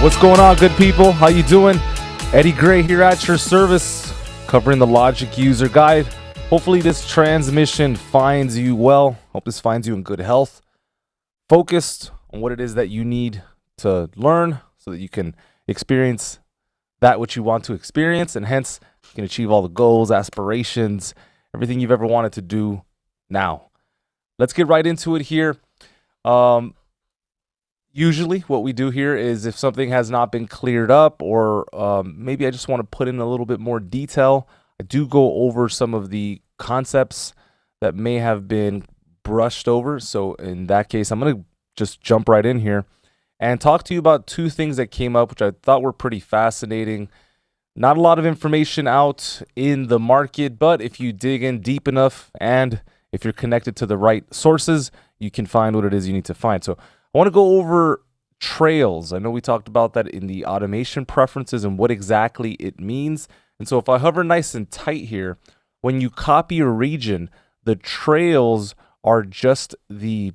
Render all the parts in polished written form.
What's going on, good people? How you doing? Eddie Gray here at your service, covering the Logic User Guide. Hopefully this transmission finds you well. Hope this finds you in good health, focused on what it is that you need to learn so that you can experience that which you want to experience, and hence you can achieve all the goals, aspirations, everything you've ever wanted to do now. Let's get right into it here. Usually what we do here is if something has not been cleared up, or maybe I just want to put in a little bit more detail, I do go over some of the concepts that may have been brushed over. So in that case, I'm going to just jump right in here and talk to you about two things that came up, which I thought were pretty fascinating. Not a lot of information out in the market, but if you dig in deep enough and if you're connected to the right sources, you can find what it is you need to find. So I want to go over trails. I know we talked about that in the automation preferences and what exactly it means. And so if I hover nice and tight here, when you copy a region, the trails are just the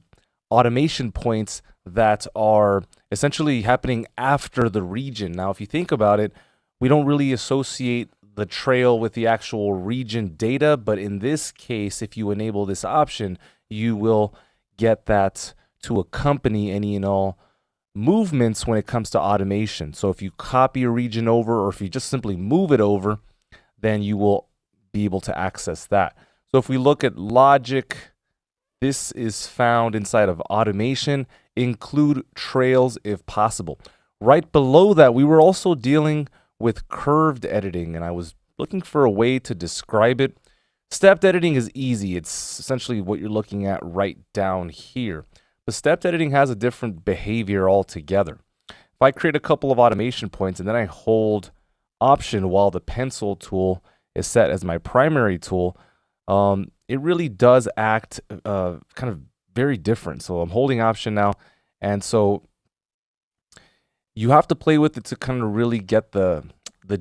automation points that are essentially happening after the region. Now, if you think about it, we don't really associate the trail with the actual region data, but in this case, if you enable this option, you will get that to accompany any and all movements when it comes to automation. So if you copy a region over, or if you just simply move it over, then you will be able to access that. So if we look at logic, this is found inside of automation. Include trails if possible. Right below that, we were also dealing with curved editing, and I was looking for a way to describe it. Stepped editing is easy. It's essentially what you're looking at right down here. But stepped editing has a different behavior altogether. If I create a couple of automation points and then I hold Option while the pencil tool is set as my primary tool, it really does act kind of very different. So I'm holding Option now, and so you have to play with it to kind of really get the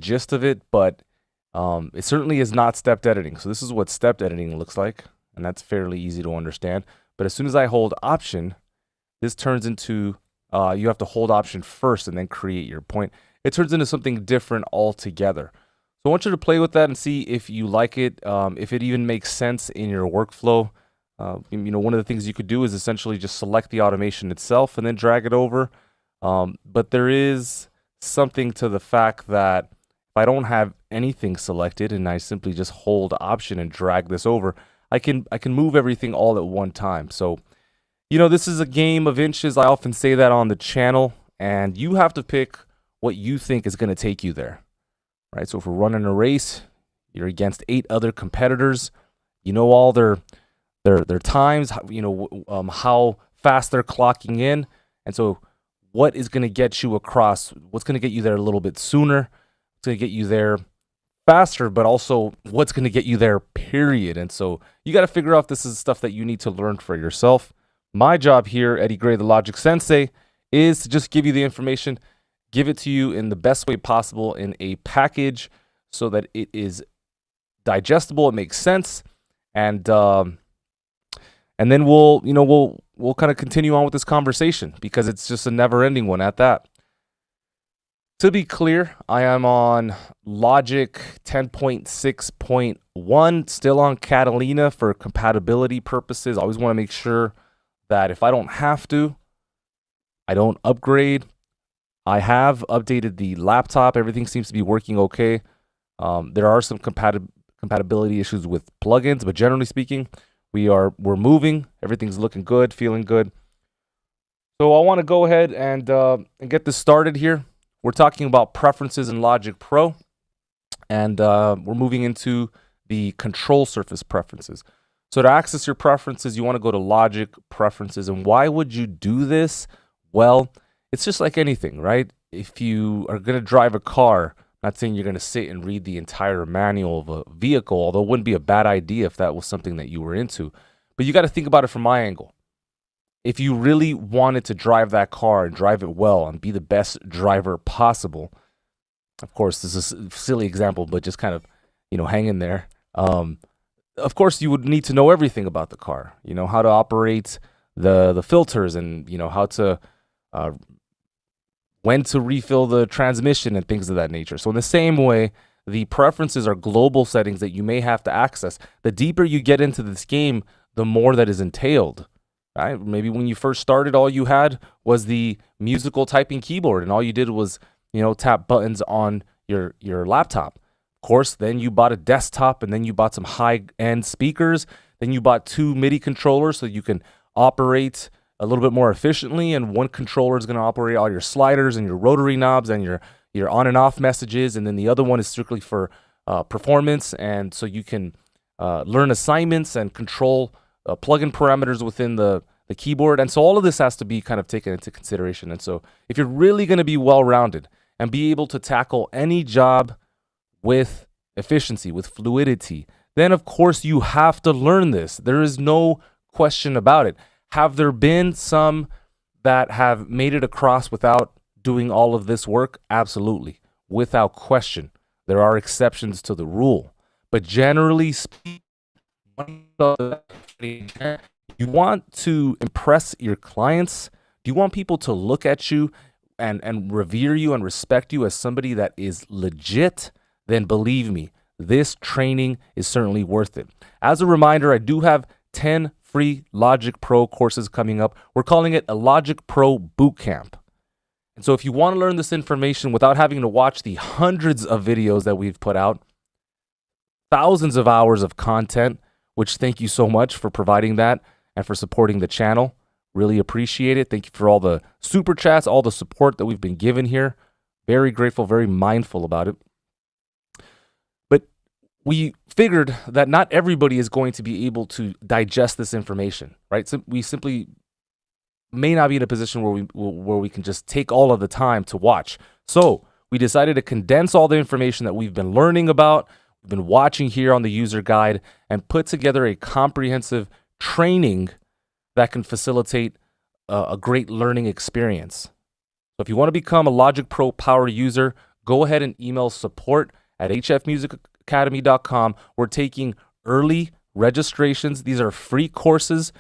gist of it, but it certainly is not stepped editing. So this is what stepped editing looks like, and that's fairly easy to understand. But as soon as I hold Option, this turns into, you have to hold Option first and then create your point. It turns into something different altogether. So I want you to play with that and see if you like it, if it even makes sense in your workflow. One of the things you could do is essentially just select the automation itself and then drag it over. But there is something to the fact that if I don't have anything selected and I simply just hold Option and drag this over, I can move everything all at one time. So, this is a game of inches. I often say that on the channel, and you have to pick what you think is going to take you there, right? So if we're running a race, you're against 8 other competitors. You know all their times, how fast they're clocking in, and so what is going to get you across? What's going to get you there a little bit sooner? What's going to get you there faster, but also what's going to get you there, period. And so you got to figure out if this is stuff that you need to learn for yourself. My job here, Eddie Gray, the Logic Sensei, is to just give you the information, give it to you in the best way possible in a package so that it is digestible, it makes sense, and then we'll kind of continue on with this conversation because it's just a never-ending one at that. To be clear, I am on Logic 10.6.1, still on Catalina for compatibility purposes. I always want to make sure that if I don't have to, I don't upgrade. I have updated the laptop. Everything seems to be working okay. There are some compatibility issues with plugins, but generally speaking, we're moving. Everything's looking good, feeling good. So I want to go ahead and get this started here. We're talking about preferences in Logic Pro, and we're moving into the control surface preferences. So to access your preferences, you want to go to Logic Preferences. And why would you do this? Well, it's just like anything, right? If you are going to drive a car, not saying you're going to sit and read the entire manual of a vehicle, although it wouldn't be a bad idea if that was something that you were into. But you got to think about it from my angle. If you really wanted to drive that car and drive it well and be the best driver possible, of course, this is a silly example, but just kind of, hang in there. Of course, you would need to know everything about the car, how to operate the filters, and how to when to refill the transmission and things of that nature. So in the same way, the preferences are global settings that you may have to access. The deeper you get into this game, the more that is entailed. Right? Maybe when you first started, all you had was the musical typing keyboard, and all you did was tap buttons on your laptop. Of course, then you bought a desktop, and then you bought some high-end speakers. Then you bought 2 MIDI controllers so you can operate a little bit more efficiently, and one controller is going to operate all your sliders and your rotary knobs and your on and off messages, and then the other one is strictly for performance, and so you can learn assignments and control plug-in parameters within the keyboard. And so all of this has to be kind of taken into consideration. And so if you're really going to be well-rounded and be able to tackle any job with efficiency, with fluidity, then of course you have to learn this. There is no question about it. Have there been some that have made it across without doing all of this work? Absolutely. Without question. There are exceptions to the rule. But generally speaking, you want to impress your clients. Do you want people to look at you and revere you and respect you as somebody that is legit? Then believe me, this training is certainly worth it. As a reminder, I do have 10 free Logic Pro courses coming up. We're calling it a Logic Pro Bootcamp. And so if you want to learn this information without having to watch the hundreds of videos that we've put out, thousands of hours of content, which thank you so much for providing that and for supporting the channel. Really appreciate it. Thank you for all the super chats, all the support that we've been given here. Very grateful, very mindful about it. But we figured that not everybody is going to be able to digest this information, right? So we simply may not be in a position where we can just take all of the time to watch. So we decided to condense all the information that we've been learning about, we've been watching here on the user guide, and put together a comprehensive training that can facilitate a great learning experience. So if you want to become a Logic Pro Power user, go ahead and email support@hfmusicacademy.com. We're taking early registrations. These are free courses.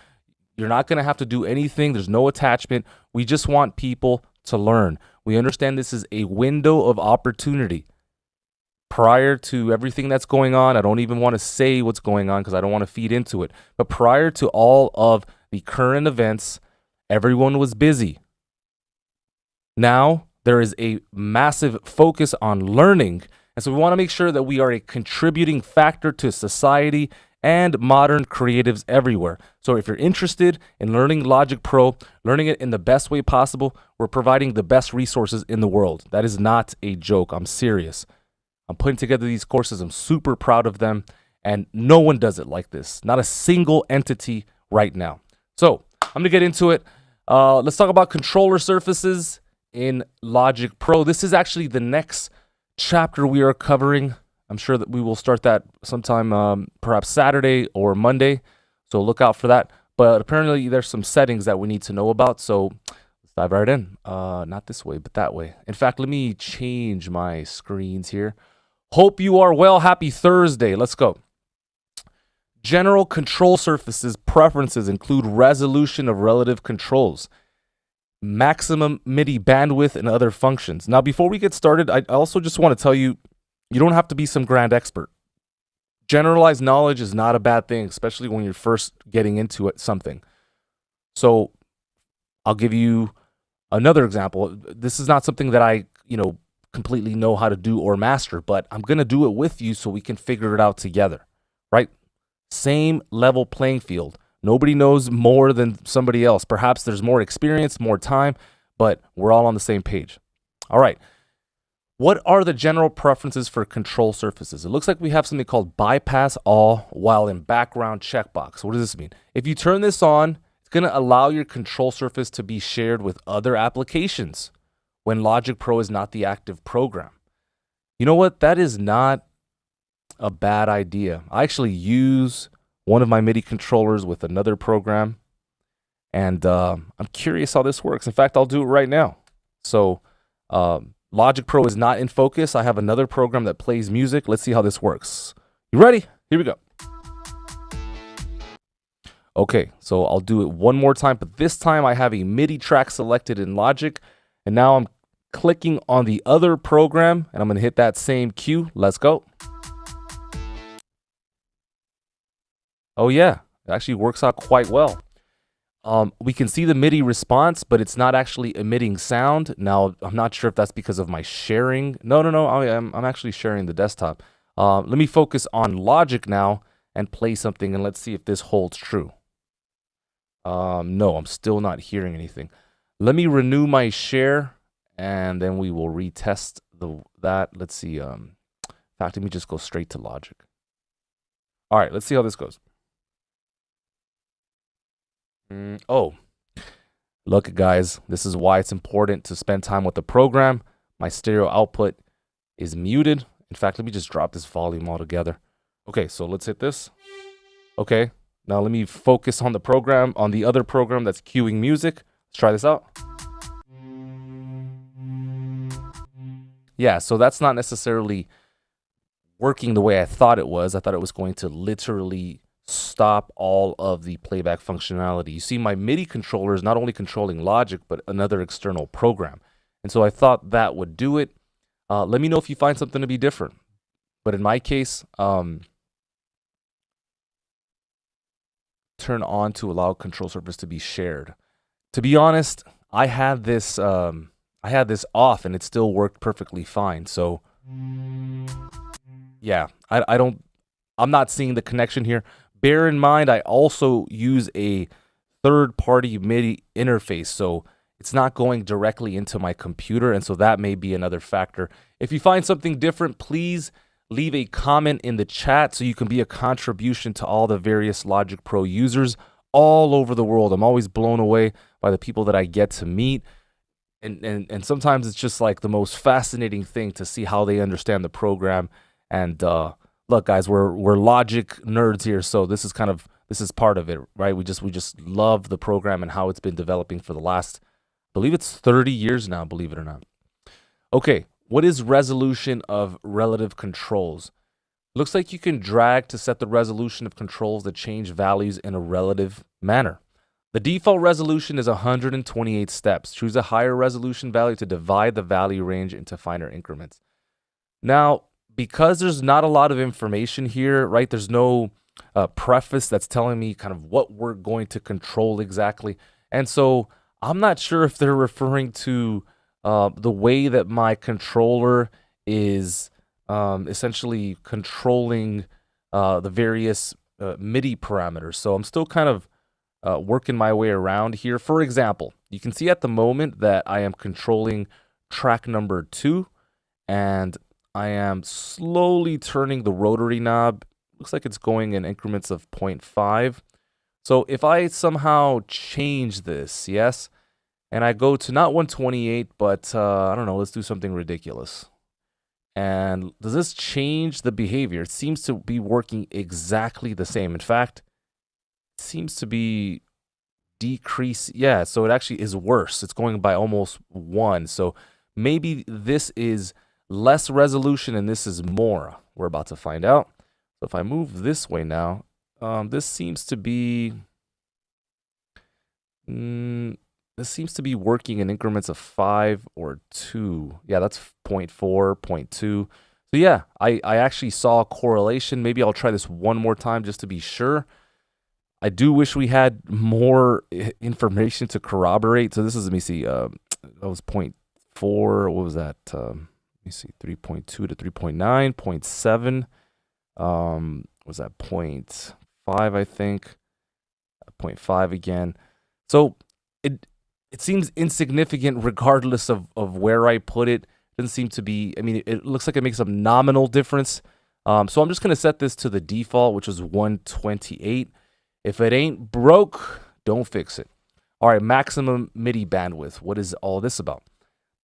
You're not going to have to do anything. There's no attachment. We just want people to learn. We understand this is a window of opportunity. Prior to everything that's going on, I don't even want to say what's going on because I don't want to feed into it. But prior to all of the current events, everyone was busy. Now there is a massive focus on learning. And so we want to make sure that we are a contributing factor to society and modern creatives everywhere. So if you're interested in learning Logic Pro, learning it in the best way possible, we're providing the best resources in the world. That is not a joke. I'm serious. I'm putting together these courses. I'm super proud of them. And no one does it like this. Not a single entity right now. So I'm going to get into it. Let's talk about controller surfaces in Logic Pro. This is actually the next chapter we are covering. I'm sure that we will start that sometime, perhaps Saturday or Monday. So look out for that. But apparently there's some settings that we need to know about. So let's dive right in. Not this way, but that way. In fact, let me change my screens here. Hope you are well. Happy Thursday. Let's go. General control surfaces preferences include resolution of relative controls, maximum MIDI bandwidth, and other functions. Now, before we get started, I also just want to tell you, you don't have to be some grand expert. Generalized knowledge is not a bad thing, especially when you're first getting into something. So I'll give you another example. This is not something that I, completely know how to do or master, but I'm going to do it with you so we can figure it out together, right? Same level playing field. Nobody knows more than somebody else. Perhaps there's more experience, more time, but we're all on the same page. All right. What are the general preferences for control surfaces? It looks like we have something called bypass all while in background checkbox. What does this mean? If you turn this on, it's going to allow your control surface to be shared with other applications when Logic Pro is not the active program. You know what? That is not a bad idea. I actually use one of my MIDI controllers with another program, and I'm curious how this works. In fact, I'll do it right now. So Logic Pro is not in focus. I have another program that plays music. Let's see how this works. You ready? Here we go. Okay, so I'll do it one more time, but this time I have a MIDI track selected in Logic, and now I'm clicking on the other program, and I'm going to hit that same cue. Let's go. Oh yeah, it actually works out quite well. We can see the MIDI response, but it's not actually emitting sound. Now, I'm not sure if that's because of my sharing. No, I'm actually sharing the desktop. Let me focus on Logic now and play something, and let's see if this holds true. No, I'm still not hearing anything. Let me renew my share, and then we will retest that. Let's see. In fact, let me just go straight to Logic. All right, let's see how this goes. Oh, look, guys, this is why it's important to spend time with the program. My stereo output is muted. In fact, let me just drop this volume altogether. Okay, so let's hit this. Okay, now let me focus on the program, on the other program that's cueing music. Let's try this out. Yeah, so that's not necessarily working the way I thought it was. I thought it was going to literally stop all of the playback functionality. You see, my MIDI controller is not only controlling Logic, but another external program. And so I thought that would do it. Let me know if you find something to be different. But in my case, turn on to allow control surface to be shared. To be honest, I had this off and it still worked perfectly fine. So yeah, I'm not seeing the connection here. Bear in mind, I also use a third-party MIDI interface, so it's not going directly into my computer, and so that may be another factor. If you find something different, please leave a comment in the chat so you can be a contribution to all the various Logic Pro users all over the world. I'm always blown away by the people that I get to meet, and sometimes it's just like the most fascinating thing to see how they understand the program. And look, guys, we're Logic nerds here, so this is part of it, right? We just love the program and how it's been developing for the last, I believe it's 30 years now, believe it or not. Okay, what is resolution of relative controls? Looks like you can drag to set the resolution of controls that change values in a relative manner. The default resolution is 128 steps. Choose a higher resolution value to divide the value range into finer increments. Now, because there's not a lot of information here, right? There's no preface that's telling me kind of what we're going to control exactly. And so I'm not sure if they're referring to the way that my controller is essentially controlling the various MIDI parameters. So I'm still kind of working my way around here. For example, you can see at the moment that I am controlling track number 2, and I am slowly turning the rotary knob. Looks like it's going in increments of 0.5. So if I somehow change this, yes, and I go to not 128, but I don't know, let's do something ridiculous. And does this change the behavior? It seems to be working exactly the same. In fact, it seems to be decrease. Yeah, so it actually is worse. It's going by almost 1. So maybe this is less resolution and this is more. We're about to find out. So if I move this way now, this seems to be working in increments of 5 or 2. Yeah, that's 0.4, 0.2. So yeah, I actually saw a correlation. Maybe I'll try this one more time just to be sure. I do wish we had more information to corroborate. So this is, let me see, that was 0.4. What was that? Let me see, 3.2 to 3.9, 0.7. Was that 0.5, I think? 0.5 again. So it seems insignificant regardless of where I put it. It doesn't seem to be, I mean, it looks like it makes a nominal difference. So I'm just going to set this to the default, which is 128. If it ain't broke, don't fix it. All right, maximum MIDI bandwidth. What is all this about?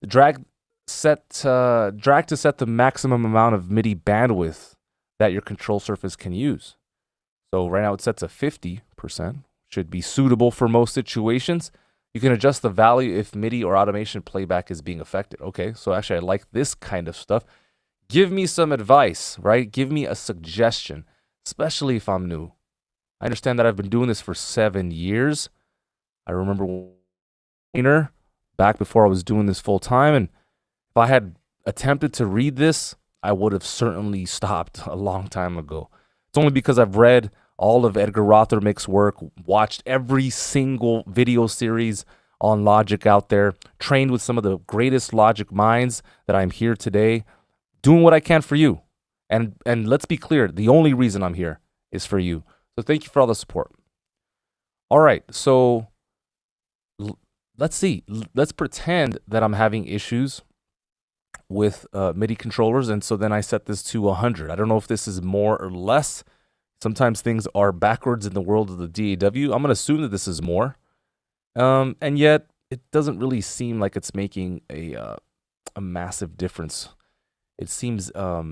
Drag to set the maximum amount of MIDI bandwidth that your control surface can use. So right now it's set to 50%. Should be suitable for most situations. You can adjust the value if MIDI or automation playback is being affected. Okay, so actually I like this kind of stuff. Give me some advice, right? Give me a suggestion, especially if I'm new. I understand that I've been doing this for 7 years. I remember back before I was doing this full time, and if I had attempted to read this, I would have certainly stopped a long time ago. It's only because I've read all of Edgar Rothermick's work, watched every single video series on logic out there, trained with some of the greatest logic minds that I'm here today, doing what I can for you. And let's be clear, the only reason I'm here is for you. So thank you for all the support. All right, so let's see. Let's pretend that I'm having issues with MIDI controllers, and so then I set this to 100. I don't know if this is more or less. Sometimes things are backwards in the world of the DAW. I'm going to assume that this is more, and yet it doesn't really seem like it's making a massive difference. It seems a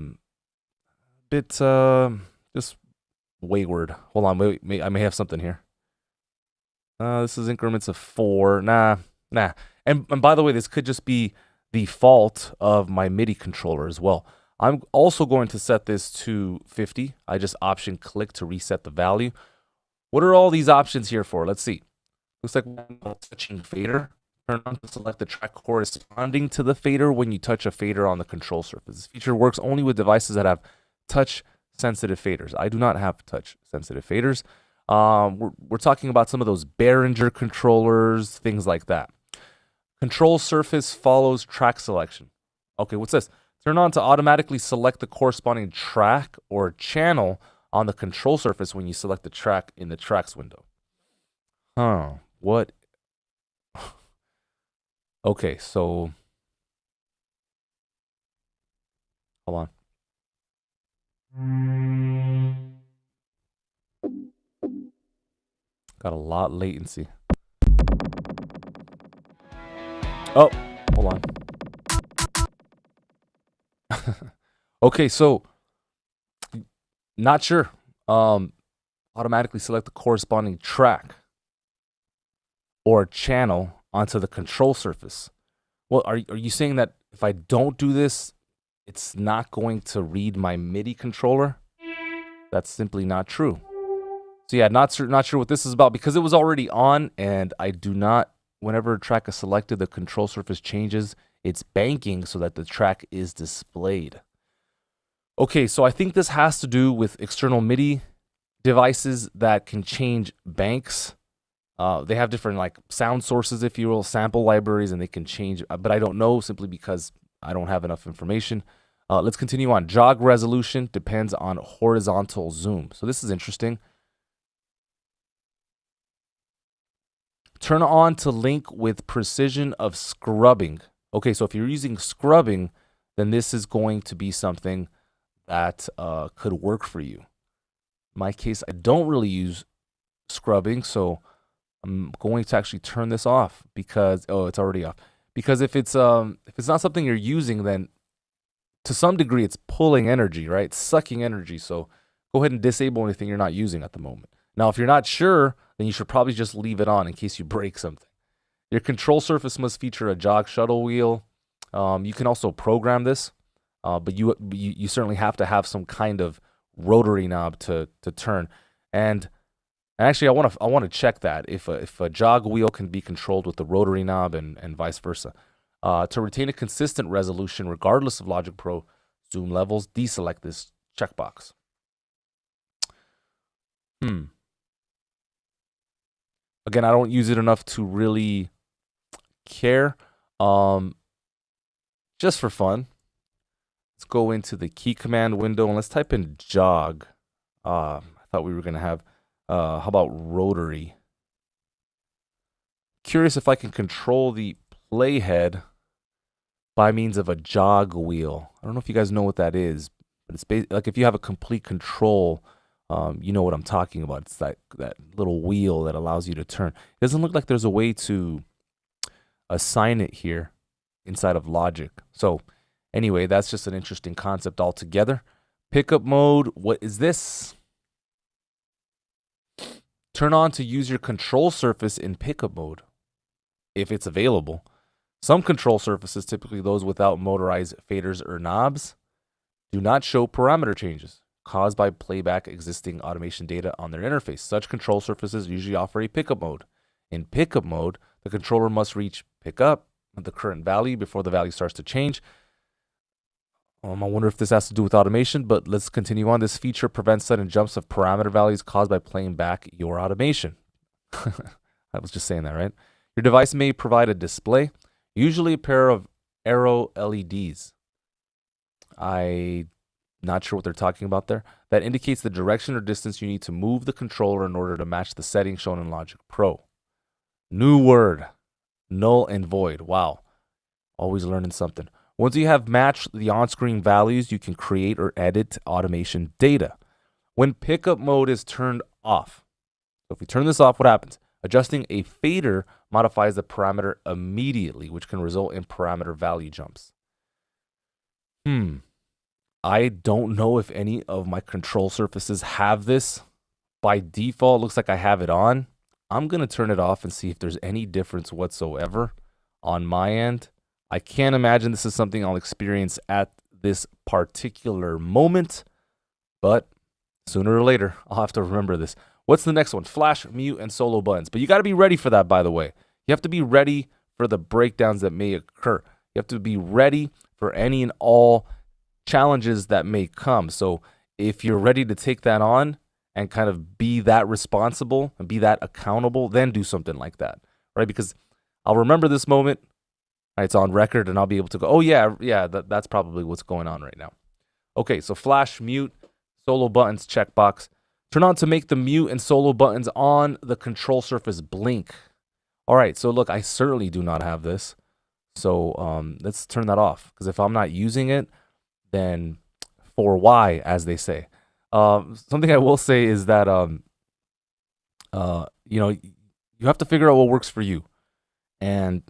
bit just wayward. Hold on, wait, I may have something here. This is increments of 4. Nah. And by the way, this could just be the fault of my MIDI controller as well. I'm also going to set this to 50. I just option click to reset the value. What are all these options here for? Let's see. Looks like I'm touching fader. Turn on to select the track corresponding to the fader when you touch a fader on the control surface. This feature works only with devices that have touch-sensitive faders. I do not have touch-sensitive faders. We're talking about some of those Behringer controllers, things like that. Control surface follows track selection. Okay, what's this? Turn on to automatically select the corresponding track or channel on the control surface when you select the track in the tracks window. What? Okay, so hold on. Got a lot latency. Oh, hold on. Okay, so not sure. Automatically select the corresponding track or channel onto the control surface. Well, are you saying that if I don't do this, it's not going to read my MIDI controller? That's simply not true. So yeah, not sure what this is about because it was already on, and I do not. Whenever a track is selected, the control surface changes its banking so that the track is displayed. Okay, so I think this has to do with external MIDI devices that can change banks. They have different like sound sources, if you will, sample libraries, and they can change, but I don't know simply because I don't have enough information. Let's continue on. Jog resolution depends on horizontal zoom. So this is interesting. Turn on to link with precision of scrubbing. Okay, so if you're using scrubbing, then this is going to be something that could work for you. In my case, I don't really use scrubbing, so I'm going to actually turn this off because it's already off. Because if it's not something you're using, then to some degree it's pulling energy, right? It's sucking energy. So go ahead and disable anything you're not using at the moment. Now, if you're not sure, then you should probably just leave it on in case you break something. Your control surface must feature a jog shuttle wheel. You can also program this, but you certainly have to have some kind of rotary knob to turn. And actually, I want to check that if a jog wheel can be controlled with the rotary knob and vice versa. To retain a consistent resolution regardless of Logic Pro zoom levels, deselect this checkbox. Again, I don't use it enough to really care. Just for fun, let's go into the key command window and let's type in jog. I thought we were going to have, how about rotary? Curious if I can control the playhead by means of a jog wheel. I don't know if you guys know what that is, but it's like if you have a complete control, you know what I'm talking about. It's that little wheel that allows you to turn. It doesn't look like there's a way to assign it here inside of Logic. So anyway, that's just an interesting concept altogether. Pickup mode, what is this? Turn on to use your control surface in pickup mode if it's available. Some control surfaces, typically those without motorized faders or knobs, do not show parameter changes. caused by playback existing automation data on their interface. Such control surfaces usually offer a pickup mode. In pickup mode, the controller must reach pickup at the current value before the value starts to change. I wonder if this has to do with automation, but let's continue on. This feature prevents sudden jumps of parameter values caused by playing back your automation. I was just saying that, right? Your device may provide a display, usually a pair of arrow LEDs. I'm not sure what they're talking about there. That indicates the direction or distance you need to move the controller in order to match the settings shown in Logic Pro. New word, null and void. Wow, always learning something. Once you have matched the on-screen values, you can create or edit automation data. When pickup mode is turned off, so if we turn this off, what happens? Adjusting a fader modifies the parameter immediately, which can result in parameter value jumps. I don't know if any of my control surfaces have this. By default, looks like I have it on. I'm going to turn it off and see if there's any difference whatsoever on my end. I can't imagine this is something I'll experience at this particular moment, but sooner or later, I'll have to remember this. What's the next one? Flash, mute, and solo buttons. But you got to be ready for that, by the way. You have to be ready for the breakdowns that may occur. You have to be ready for any and all challenges that may come. So if you're ready to take that on and kind of be that responsible and be that accountable, then do something like that, right? Because I'll remember this moment. It's on record, and I'll be able to go, oh, yeah, that's probably what's going on right now. Okay, so flash, mute, solo buttons, checkbox. Turn on to make the mute and solo buttons on the control surface blink. All right, so look, I certainly do not have this. So let's turn that off, because if I'm not using it, then for why, as they say. Something I will say is that, you have to figure out what works for you. And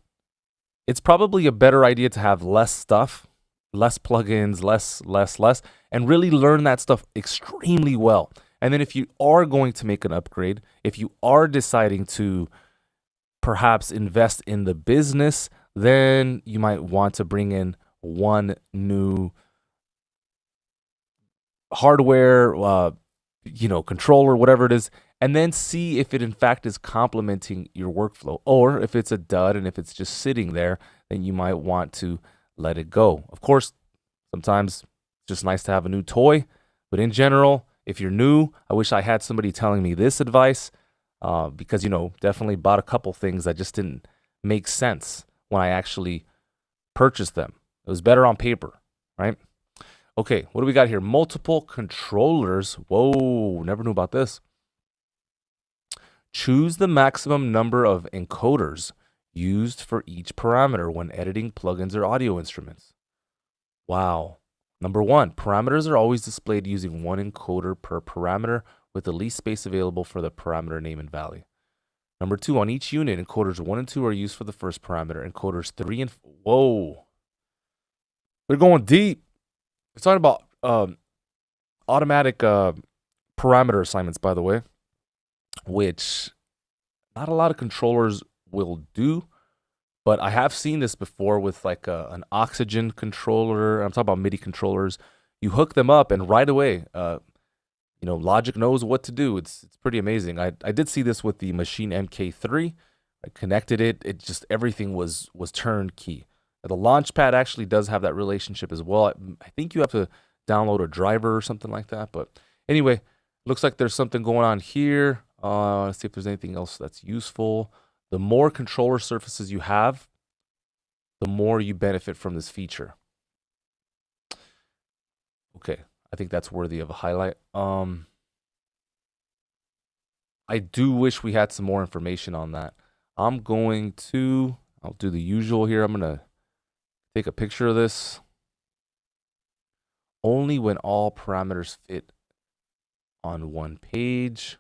it's probably a better idea to have less stuff, less plugins, less, and really learn that stuff extremely well. And then if you are going to make an upgrade, if you are deciding to perhaps invest in the business, then you might want to bring in one new hardware, controller, whatever it is, and then see if it in fact is complementing your workflow. Or if it's a dud and if it's just sitting there, then you might want to let it go. Of course, sometimes it's just nice to have a new toy, but in general, if you're new, I wish I had somebody telling me this advice, because, definitely bought a couple things that just didn't make sense when I actually purchased them. It was better on paper, right? Okay, what do we got here? Multiple controllers. Whoa, never knew about this. Choose the maximum number of encoders used for each parameter when editing plugins or audio instruments. Wow. Number 1, parameters are always displayed using one encoder per parameter with the least space available for the parameter name and value. Number 2, on each unit, encoders 1 and 2 are used for the first parameter. Encoders 3 and... Whoa. They're going deep. It's talking about automatic parameter assignments, by the way, which not a lot of controllers will do, but I have seen this before with like an oxygen controller. I'm talking about MIDI controllers. You hook them up and right away, Logic knows what to do. It's pretty amazing. I did see this with the Machine MK3. I connected it. It just, everything was turnkey. The Launchpad actually does have that relationship as well. I think you have to download a driver or something like that. But anyway, looks like there's something going on here. Let's see if there's anything else that's useful. The more controller surfaces you have, the more you benefit from this feature. Okay, I think that's worthy of a highlight. I do wish we had some more information on that. I'll do the usual here. I'm going to take a picture of this. Only when all parameters fit on one page.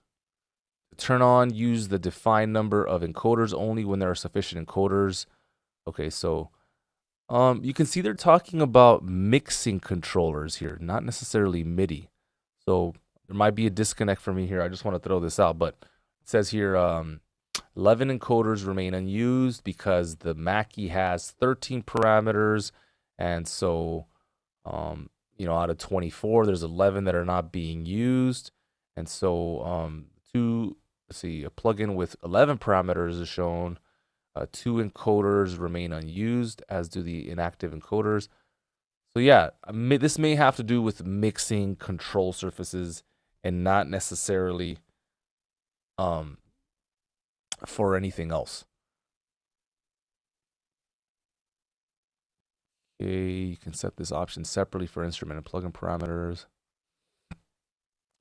To turn on, use the defined number of encoders only when there are sufficient encoders. Okay, so you can see they're talking about mixing controllers here, not necessarily MIDI. So there might be a disconnect for me here. I just want to throw this out, but it says here 11 encoders remain unused because the Mackie has 13 parameters, and so out of 24, there's 11 that are not being used. And so let's see, a plugin with 11 parameters is shown. 2 encoders remain unused, as do the inactive encoders. So yeah, this may have to do with mixing control surfaces and not necessarily for anything else. Okay, you can set this option separately for instrument and plugin parameters.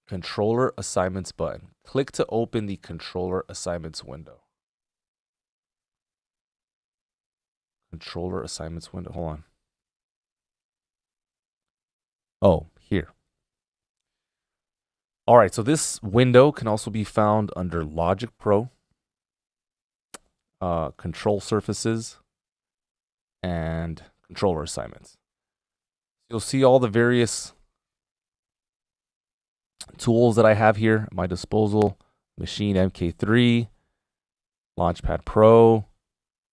Controller assignments button. Click to open the controller assignments window. Controller assignments window. Hold on. Oh, here. All right, so this window can also be found under Logic Pro, control surfaces, and controller assignments. You'll see all the various tools that I have here at my disposal: Machine MK3, Launchpad Pro.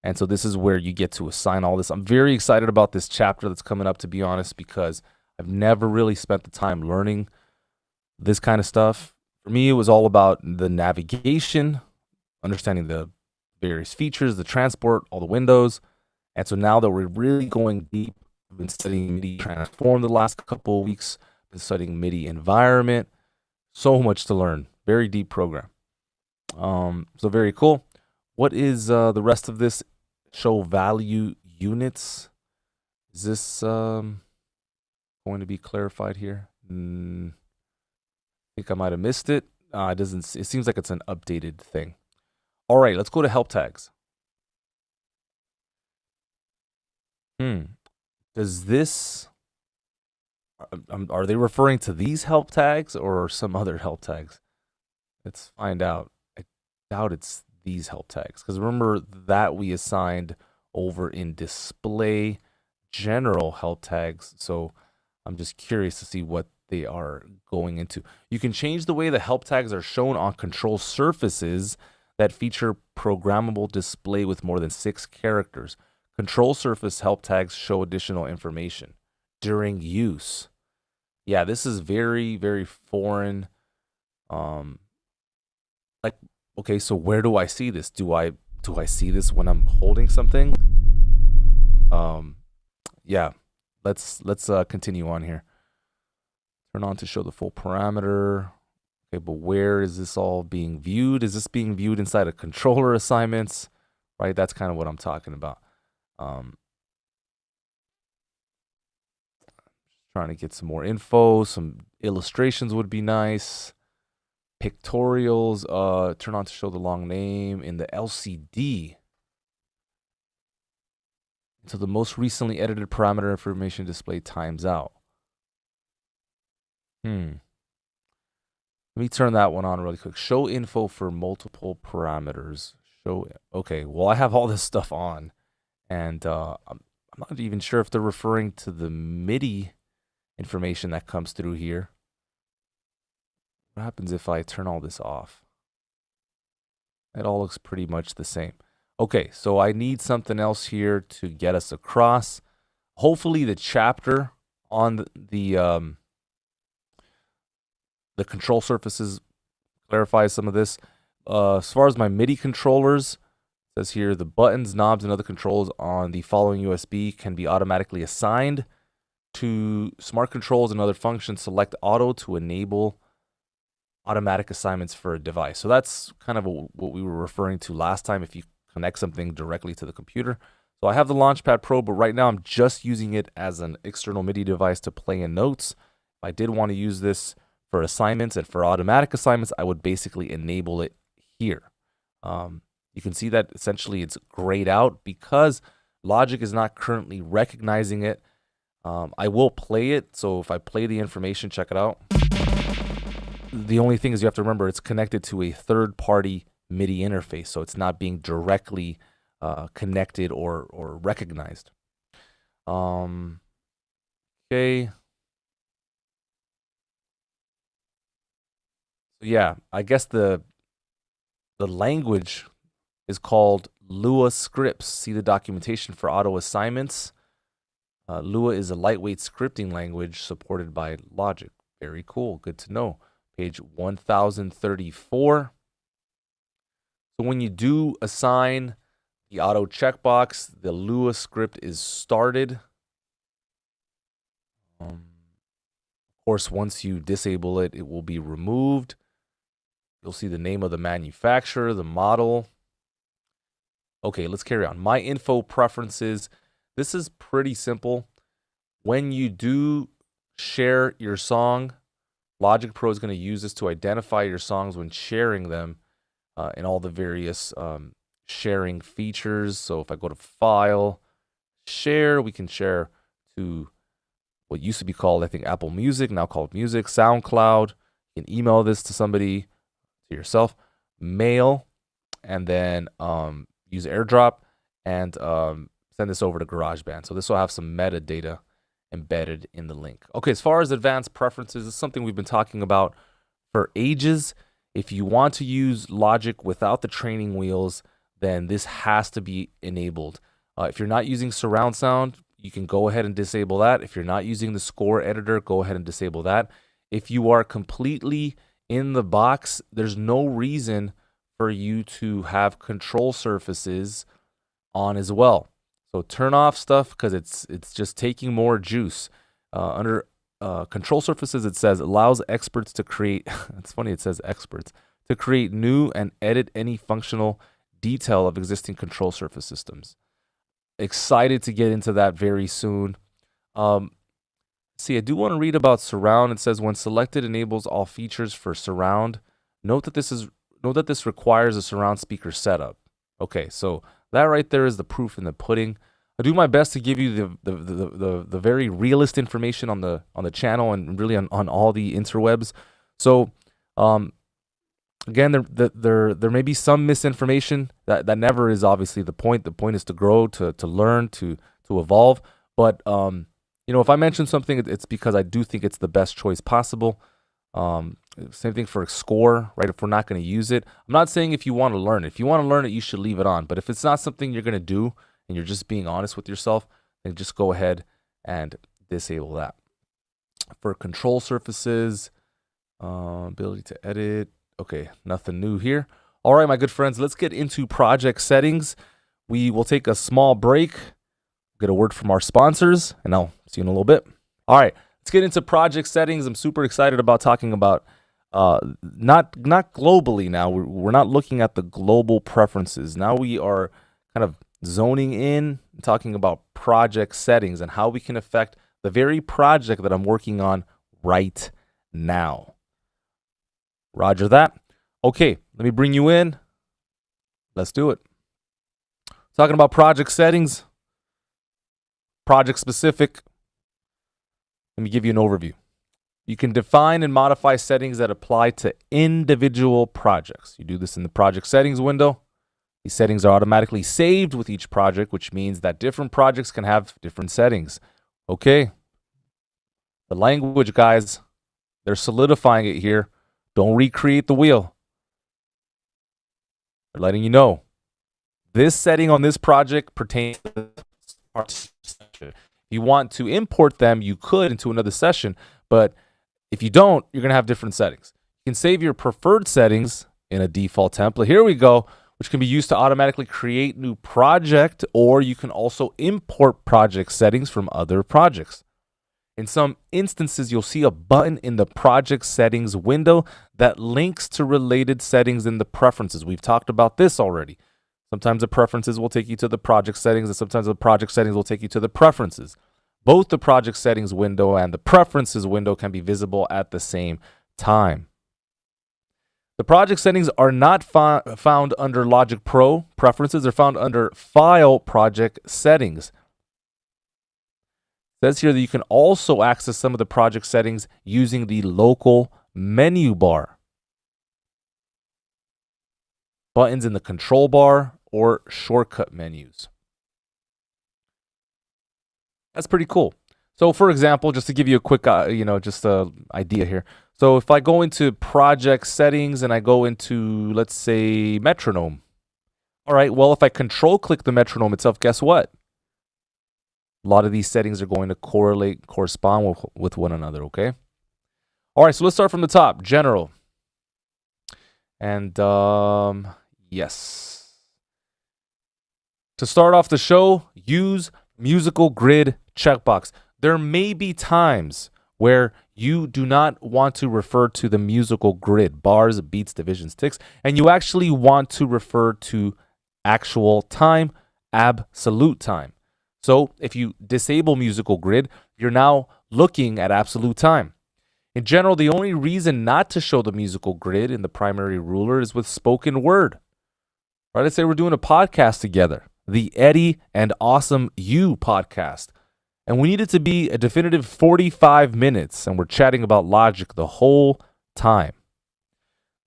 And so this is where you get to assign all this. I'm very excited about this chapter that's coming up, to be honest, because I've never really spent the time learning this kind of stuff. For me, it was all about the navigation, understanding the various features, the transport, all the windows. And so now that we're really going deep, I've been studying MIDI Transform the last couple of weeks, been studying MIDI environment. So much to learn. Very deep program. So very cool. What is the rest of this? Show value units. Is this going to be clarified here? I think I might have missed it. It doesn't. It seems like it's an updated thing. All right, let's go to help tags. Does this? Are they referring to these help tags or some other help tags? Let's find out. I doubt it's these help tags, because remember that we assigned over in display general help tags. So I'm just curious to see what they are going into. You can change the way the help tags are shown on control surfaces that feature programmable display with more than 6 characters. Control surface help tags show additional information during use. Yeah, this is very, very foreign. Like, okay, so where do I see this? Do I see this when I'm holding something? Yeah, let's continue on here. Turn on to show the full parameter. Okay, but where is this all being viewed? Is this being viewed inside of controller assignments? Right, that's kind of what I'm talking about. Trying to get some more info. Some illustrations would be nice. Pictorials. Turn on to show the long name in the LCD. So the most recently edited parameter information display times out. Let me turn that one on really quick. Show info for multiple parameters. Okay, well, I have all this stuff on, and I'm not even sure if they're referring to the MIDI information that comes through here. What happens if I turn all this off? It all looks pretty much the same. Okay, so I need something else here to get us across. Hopefully the chapter on the control surfaces clarifies some of this. As far as my MIDI controllers, it says here the buttons, knobs, and other controls on the following USB can be automatically assigned to smart controls and other functions. Select auto to enable automatic assignments for a device. So that's kind of what we were referring to last time, if you connect something directly to the computer. So I have the Launchpad Pro, but right now I'm just using it as an external MIDI device to play in notes. If I did want to use this for assignments and for automatic assignments, I would basically enable it here. You can see that essentially it's grayed out because Logic is not currently recognizing it. I will play it. So if I play the information, check it out. The only thing is you have to remember it's connected to a third-party MIDI interface, so it's not being directly connected or recognized. Okay. So yeah, I guess the language is called Lua scripts. See the documentation for auto assignments. Lua is a lightweight scripting language supported by Logic. Very cool. Good to know. Page 1034. So when you do assign the auto checkbox, the Lua script is started. Of course, once you disable it, it will be removed. You'll see the name of the manufacturer, the model. Okay, let's carry on. My info preferences. This is pretty simple. When you do share your song, Logic Pro is going to use this to identify your songs when sharing them in all the various sharing features. So if I go to File, Share, we can share to what used to be called, I think, Apple Music, now called Music, SoundCloud. You can email this to somebody, to yourself, Mail, and then use AirDrop and send this over to GarageBand. So this will have some metadata embedded in the link. Okay, as far as advanced preferences, it's something we've been talking about for ages. If you want to use Logic without the training wheels, then this has to be enabled. If you're not using surround sound, you can go ahead and disable that. If you're not using the score editor, go ahead and disable that. If you are completely in the box, there's no reason for you to have control surfaces on as well. So turn off stuff because it's just taking more juice. Under control surfaces, it says allows experts to create, it's funny it says experts, to create new and edit any functional detail of existing control surface systems. Excited to get into that very soon. See, I do want to read about surround. It says when selected enables all features for surround. Note that this requires a surround speaker setup. Okay, so that right there is the proof in the pudding. I do my best to give you the very realist information on the channel and really on all the interwebs. So again, there may be some misinformation. That never is obviously the point. The point is to grow, to learn, to evolve. But you know, if I mention something, it's because I do think it's the best choice possible. Same thing for score, right? If we're not going to use it, I'm not saying if you want to learn it. If you want to learn it, you should leave it on. But if it's not something you're going to do and you're just being honest with yourself, then just go ahead and disable that. For control surfaces, ability to edit. Okay, nothing new here. All right, my good friends, let's get into project settings. We will take a small break, get a word from our sponsors, and I'll see you in a little bit. All right, let's get into project settings. I'm super excited about talking about not globally now. We're not looking at the global preferences. Now we are kind of zoning in, talking about project settings and how we can affect the very project that I'm working on right now. Roger that. Okay, let me bring you in. Let's do it. Talking about project settings, project specific. Let me give you an overview. You can define and modify settings that apply to individual projects. You do this in the project settings window. These settings are automatically saved with each project, which means that different projects can have different settings. Okay. The language, guys, they're solidifying it here. Don't recreate the wheel. They're letting you know. This setting on this project pertains to this section. If you want to import them, you could into another session, but if you don't, you're going to have different settings. You can save your preferred settings in a default template. Here we go, which can be used to automatically create new project, or you can also import project settings from other projects. In some instances, you'll see a button in the project settings window that links to related settings in the preferences. We've talked about this already. Sometimes the preferences will take you to the project settings, and sometimes the project settings will take you to the preferences. Both the project settings window and the preferences window can be visible at the same time. The project settings are not found under Logic Pro preferences. They're found under File Project Settings. It says here that you can also access some of the project settings using the local menu bar. Buttons in the control bar or shortcut menus. That's pretty cool. So for example, just to give you a quick, idea here. So if I go into project settings and I go into, let's say, Metronome. All right, well, if I control click the metronome itself, guess what? A lot of these settings are going to correspond with one another, okay? All right, so let's start from the top, general. And yes. To start off the show, use musical grid checkbox. There may be times where you do not want to refer to the musical grid, bars, beats, divisions, ticks, and you actually want to refer to actual time, absolute time. So if you disable musical grid, you're now looking at absolute time. In general, the only reason not to show the musical grid in the primary ruler is with spoken word. Right? Let's say we're doing a podcast together, the Eddie and Awesome You podcast. And we need it to be a definitive 45 minutes, and we're chatting about logic the whole time.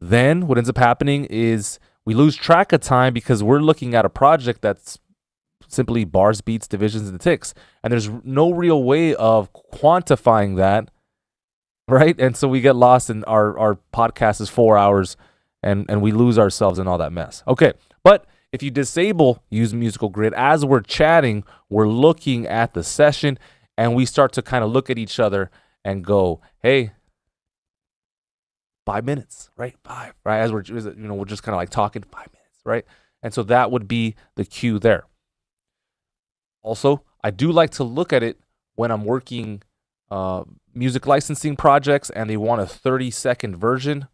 Then what ends up happening is we lose track of time because we're looking at a project that's simply bars, beats, divisions, and ticks. And there's no real way of quantifying that, right? And so we get lost in our podcast is 4 hours, and we lose ourselves in all that mess. Okay, but if you disable use musical grid, as we're chatting, we're looking at the session, and we start to kind of look at each other and go, hey, 5 minutes, right? 5, right? As we're just kind of like talking 5 minutes, right? And so that would be the cue there. Also, I do like to look at it when I'm working music licensing projects and they want a 30-second version.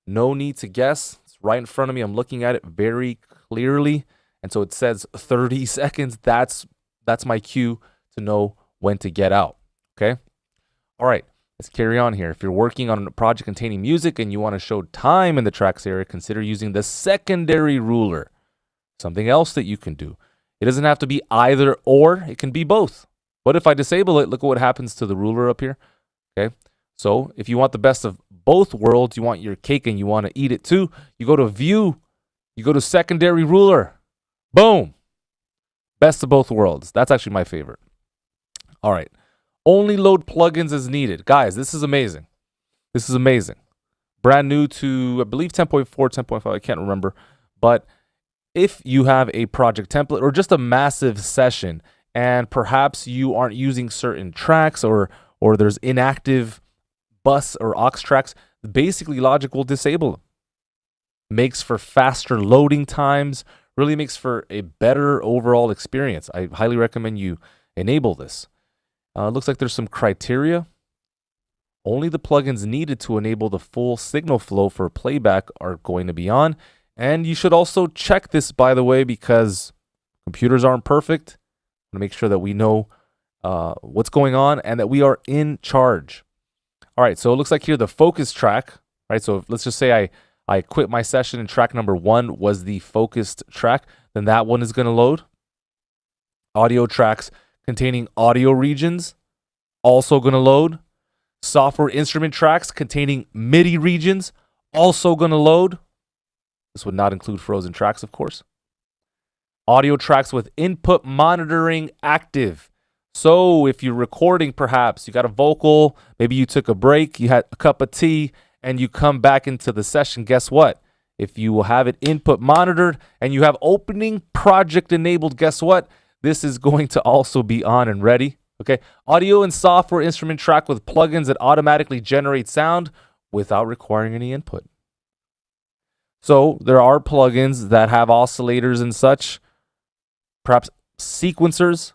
No need to guess. It's right in front of me. I'm looking at it very clearly. And so it says 30 seconds. That's my cue to know when to get out. Okay? All right. Let's carry on here. If you're working on a project containing music and you want to show time in the tracks area, consider using the secondary ruler. Something else that you can do. It doesn't have to be either or. It can be both. But if I disable it, look at what happens to the ruler up here. Okay? So if you want the best of both worlds, you want your cake and you want to eat it too, you go to View, you go to Secondary Ruler. Boom. Best of both worlds. That's actually my favorite. All right. Only load plugins as needed. Guys, this is amazing. This is amazing. Brand new to, I believe, 10.4, 10.5. I can't remember. But if you have a project template or just a massive session and perhaps you aren't using certain tracks or there's inactive bus or aux tracks, basically Logic will disable them. Makes for faster loading times, really makes for a better overall experience. I highly recommend you enable this. Looks like there's some criteria. Only the plugins needed to enable the full signal flow for playback are going to be on. And you should also check this, by the way, because computers aren't perfect. I want to make sure that we know what's going on and that we are in charge. All right, so it looks like here the focus track, right? So let's just say I quit my session and track number 1 was the focused track. Then that one is going to load. Audio tracks containing audio regions, also going to load. Software instrument tracks containing MIDI regions, also going to load. This would not include frozen tracks, of course. Audio tracks with input monitoring active. So if you're recording, perhaps you got a vocal, maybe you took a break, you had a cup of tea, and you come back into the session, guess what? If you will have it input monitored and you have opening project enabled, guess what? This is going to also be on and ready. Okay. Audio and software instrument track with plugins that automatically generate sound without requiring any input. So there are plugins that have oscillators and such, perhaps sequencers.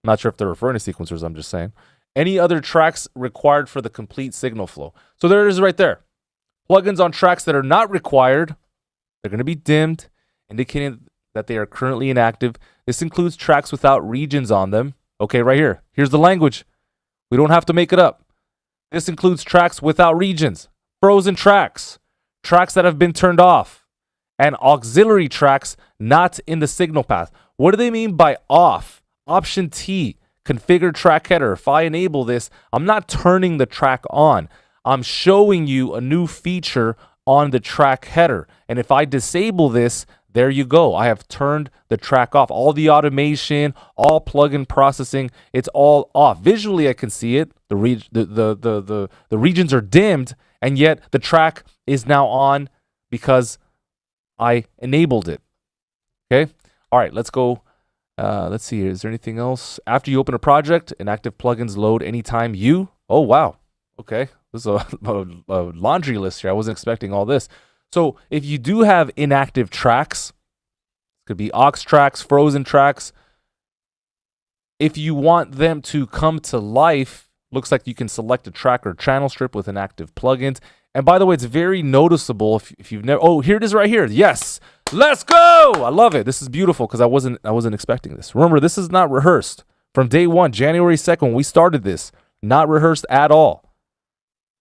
I'm not sure if they're referring to sequencers, I'm just saying. Any other tracks required for the complete signal flow. So there it is right there. Plugins on tracks that are not required, they're going to be dimmed, indicating that they are currently inactive. This includes tracks without regions on them. Okay, right here. Here's the language. We don't have to make it up. This includes tracks without regions, frozen tracks, tracks that have been turned off, and auxiliary tracks not in the signal path. What do they mean by off? Option T, configure track header. If I enable this, I'm not turning the track on. I'm showing you a new feature on the track header. And if I disable this, there you go. I have turned the track off. All the automation, all plugin processing, it's all off. Visually, I can see it. The regions are dimmed, and yet the track is now on because I enabled it. Okay. All right. Let's go Let's see here. Is there anything else? After you open a project, inactive plugins load anytime you. Oh, wow. Okay. This is a laundry list here. I wasn't expecting all this. So if you do have inactive tracks, could be aux tracks, frozen tracks. If you want them to come to life, looks like you can select a track or channel strip with inactive plugins. And by the way, it's very noticeable if you've never. Oh, here it is right here. Yes, let's go. I love it. This is beautiful because I wasn't expecting this. Remember, this is not rehearsed from day one, January 2nd. When we started this, not rehearsed at all.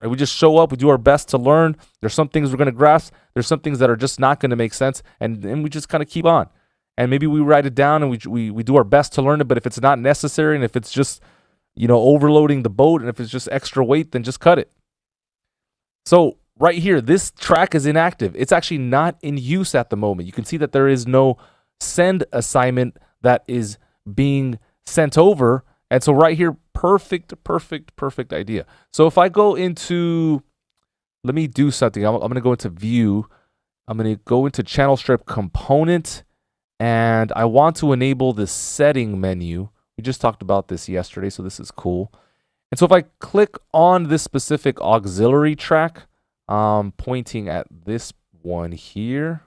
Right? We just show up. We do our best to learn. There's some things we're going to grasp. There's some things that are just not going to make sense, and we just kind of keep on. And maybe we write it down and we do our best to learn it. But if it's not necessary and if it's just overloading the boat and if it's just extra weight, then just cut it. So right here, this track is inactive. It's actually not in use at the moment. You can see that there is no send assignment that is being sent over. And so right here, perfect idea. So if I go into, let me do something. I'm going to go into view. I'm going to go into channel strip component, and I want to enable the setting menu. We just talked about this yesterday, so this is cool. And so if I click on this specific auxiliary track, pointing at this one here.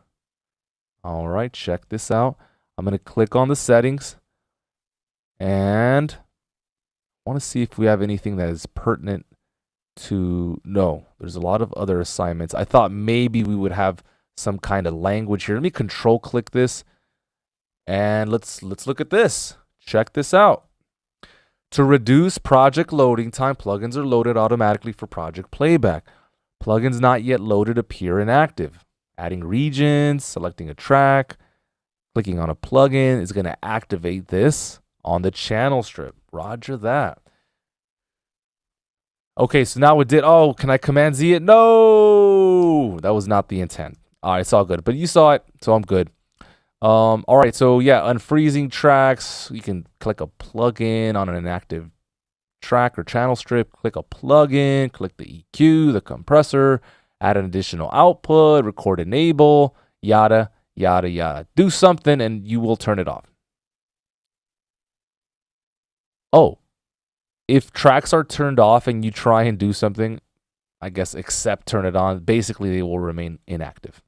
All right, check this out. I'm going to click on the settings, and I want to see if we have anything that is pertinent to. No, there's a lot of other assignments. I thought maybe we would have some kind of language here. Let me control click this, and let's look at this. Check this out. To reduce project loading time, plugins are loaded automatically for project playback. Plugins not yet loaded appear inactive. Adding regions, selecting a track, clicking on a plugin is going to activate this on the channel strip. Roger that. Okay, so now it did. Oh, can I Command Z it? No, that was not the intent. All right, it's all good. But you saw it, so I'm good. All right, so yeah, unfreezing tracks. You can click a plugin on an inactive track or channel strip. Click a plugin, click the EQ, the compressor, add an additional output, record enable, yada, yada, yada. Do something and you will turn it off. Oh, if tracks are turned off and you try and do something, I guess except turn it on, basically they will remain inactive.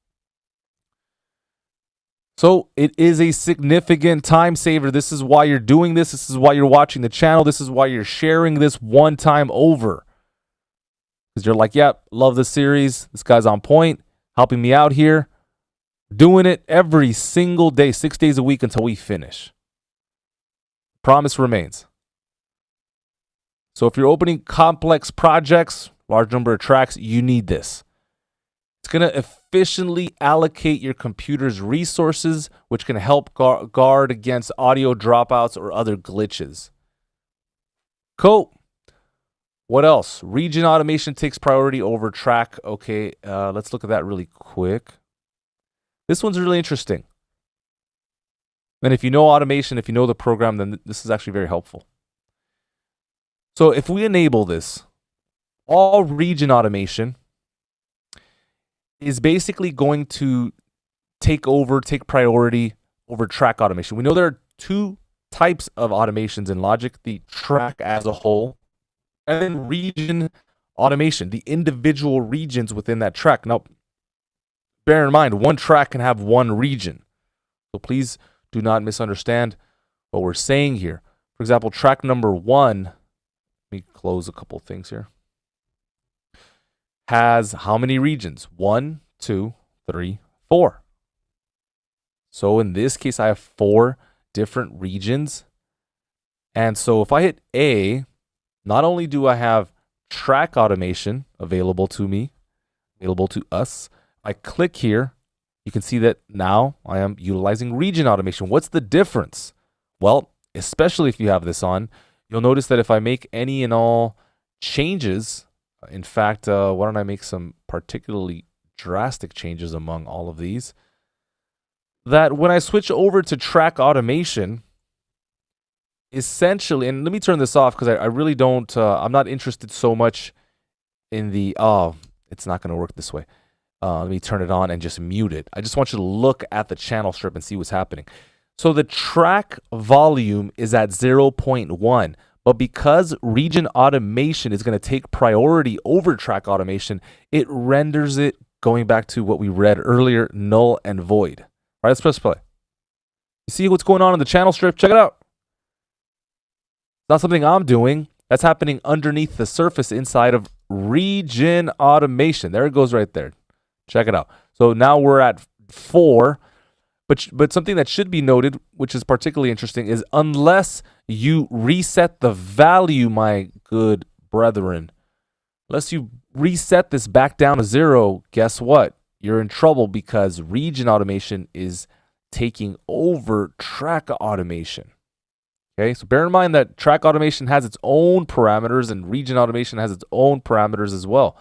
So it is a significant time saver. This is why you're doing this. This is why you're watching the channel. This is why you're sharing this one time over. Because you're like, yep, love the series. This guy's on point, helping me out here. Doing it every single day, 6 days a week until we finish. Promise remains. So if you're opening complex projects, large number of tracks, you need this. It's going to efficiently allocate your computer's resources, which can help guard against audio dropouts or other glitches. Cool. What else? Region automation takes priority over track. Okay, let's look at that really quick. This one's really interesting. And if you know automation, if you know the program, then this is actually very helpful. So if we enable this, all region automation is basically going to take priority over track automation. We know there are two types of automations in Logic, the track as a whole, and then region automation, the individual regions within that track. Now, bear in mind, one track can have one region. So please do not misunderstand what we're saying here. For example, track number 1, let me close a couple things here, has how many regions? 1, 2, 3, 4. So in this case, I have 4 different regions. And so if I hit A, not only do I have track automation available to me, available to us, I click here, you can see that now I am utilizing region automation. What's the difference? Well, especially if you have this on, you'll notice that if I make any and all changes, in fact, why don't I make some particularly drastic changes among all of these, that when I switch over to track automation, essentially, and let me turn this off because I really don't, I'm not interested so much in the, oh, it's not going to work this way. Let me turn it on and just mute it. I just want you to look at the channel strip and see what's happening. So the track volume is at 0.1, but because region automation is going to take priority over track automation, it renders it, going back to what we read earlier, null and void. All right, let's press play. You see what's going on in the channel strip? Check it out. It's not something I'm doing. That's happening underneath the surface inside of region automation. There it goes right there. Check it out. So now we're at 4. But something that should be noted, which is particularly interesting, is unless you reset the value, my good brethren, unless you reset this back down to 0, guess what? You're in trouble because region automation is taking over track automation. Okay, so bear in mind that track automation has its own parameters and region automation has its own parameters as well.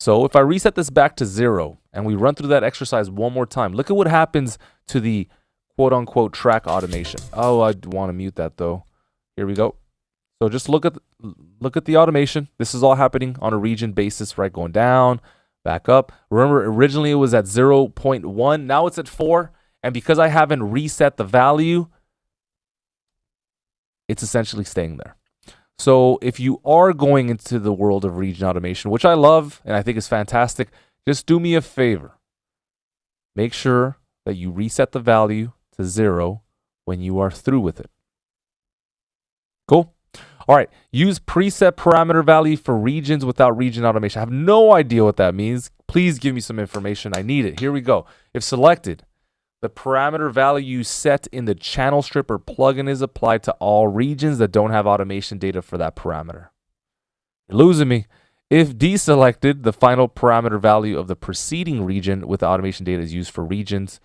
So if I reset this back to 0 and we run through that exercise one more time, look at what happens to the quote-unquote track automation. Oh, I want to mute that though. Here we go. So just look at the automation. This is all happening on a region basis, right? Going down, back up. Remember, originally it was at 0.1. Now it's at 4. And because I haven't reset the value, it's essentially staying there. So if you are going into the world of region automation, which I love and I think is fantastic, just do me a favor. Make sure that you reset the value to 0 when you are through with it. Cool? All right. Use preset parameter value for regions without region automation. I have no idea what that means. Please give me some information. I need it. Here we go. If selected, the parameter value set in the channel stripper plugin is applied to all regions that don't have automation data for that parameter. You're losing me. If deselected, the final parameter value of the preceding region with automation data is used for regions.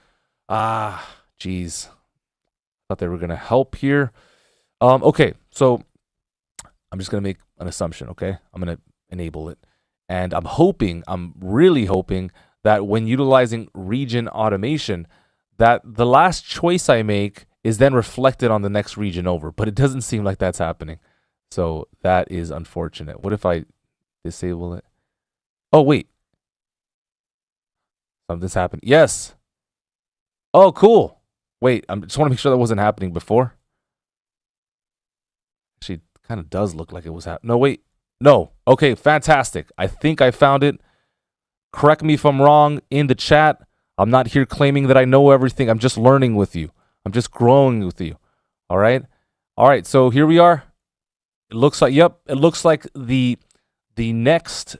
Geez. Thought they were going to help here. Okay, so I'm just going to make an assumption, okay? I'm going to enable it. And I'm really hoping that when utilizing region automation, that the last choice I make is then reflected on the next region over, but it doesn't seem like that's happening. So that is unfortunate. What if I disable it? Oh, wait. Something's happened. Yes. Oh, cool. Wait, I just want to make sure that wasn't happening before. Actually, it kind of does look like it was happening. No, wait. No. Okay, fantastic. I think I found it. Correct me if I'm wrong in the chat. I'm not here claiming that I know everything. I'm just learning with you. I'm just growing with you. All right? All right, so here we are. It looks like, yep, it looks like the next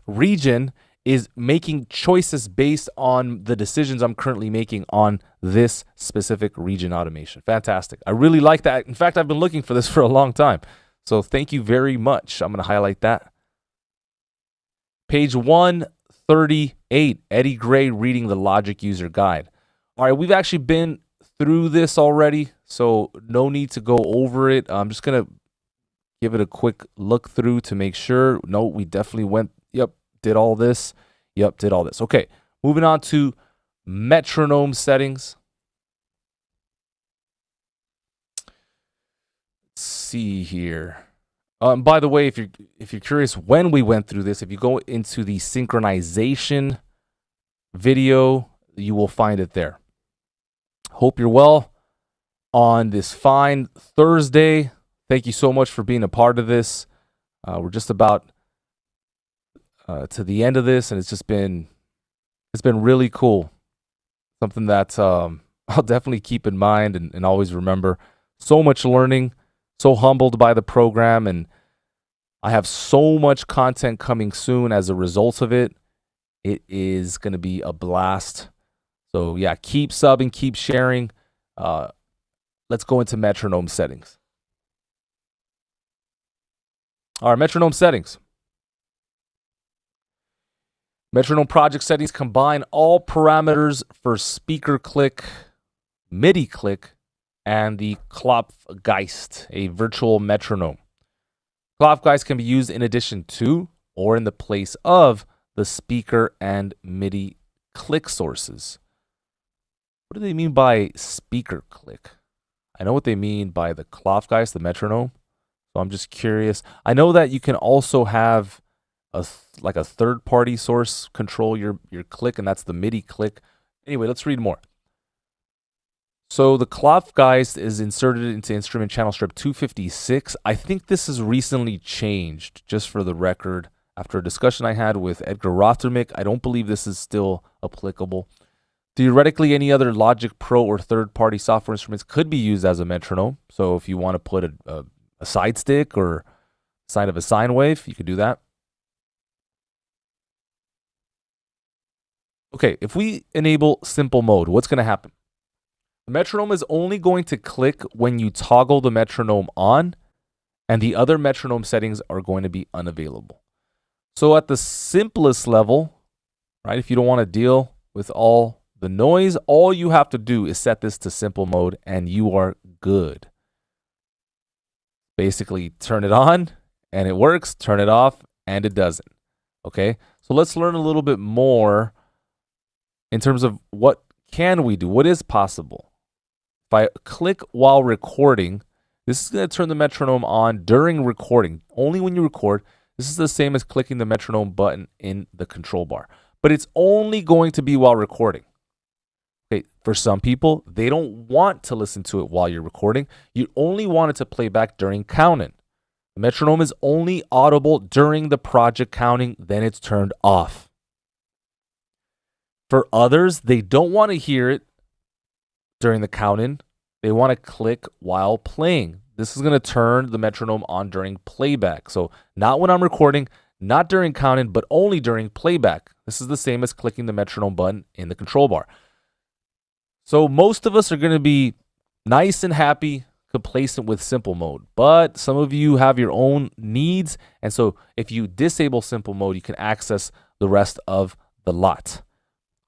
region is making choices based on the decisions I'm currently making on this specific region automation. Fantastic. I really like that. In fact, I've been looking for this for a long time. So thank you very much. I'm going to highlight that. Page 138, Eddie Gray reading the Logic User Guide. All right, we've actually been through this already, so no need to go over it. I'm just going to give it a quick look through to make sure. No, we definitely went, yep, did all this. Yep, did all this. Okay, moving on to metronome settings. Let's see here. By the way, if you're curious when we went through this, if you go into the synchronization video, you will find it there. Hope you're well on this fine Thursday. Thank you so much for being a part of this. We're just about to the end of this, and it's been really cool. Something that I'll definitely keep in mind and always remember. So much learning, so humbled by the program, and I have so much content coming soon as a result of it. It is going to be a blast. So yeah, keep subbing, keep sharing. Let's go into metronome settings. All right, metronome settings. Metronome project settings combine all parameters for speaker click, MIDI click, and the Klopfgeist, a virtual metronome. Klopfgeist can be used in addition to or in the place of the speaker and MIDI click sources. What do they mean by speaker click? I know what they mean by the Klopfgeist, the metronome. So I'm just curious. I know that you can also have like a third-party source control your click, and that's the MIDI click. Anyway, let's read more. So the Klopfgeist is inserted into instrument channel strip 256. I think this has recently changed, just for the record. After a discussion I had with Edgar Rothermick, I don't believe this is still applicable. Theoretically, any other Logic Pro or third-party software instruments could be used as a metronome. So if you want to put a side stick or side of a sine wave, you could do that. Okay, if we enable simple mode, what's going to happen? The metronome is only going to click when you toggle the metronome on, and the other metronome settings are going to be unavailable. So at the simplest level, right, if you don't want to deal with all the noise, all you have to do is set this to simple mode and you are good. Basically, turn it on and it works, turn it off and it doesn't. Okay, so let's learn a little bit more in terms of what can we do, what is possible. If I click while recording, this is going to turn the metronome on during recording, only when you record. This is the same as clicking the metronome button in the control bar, but it's only going to be while recording. Okay, for some people, they don't want to listen to it while you're recording. You only want it to play back during counting. The metronome is only audible during the project counting, then it's turned off. For others, they don't want to hear it during the count-in. They want to click while playing. This is going to turn the metronome on during playback. So not when I'm recording, not during count-in, but only during playback. This is the same as clicking the metronome button in the control bar. So most of us are going to be nice and happy, complacent with simple mode. But some of you have your own needs. And so if you disable simple mode, you can access the rest of the lot.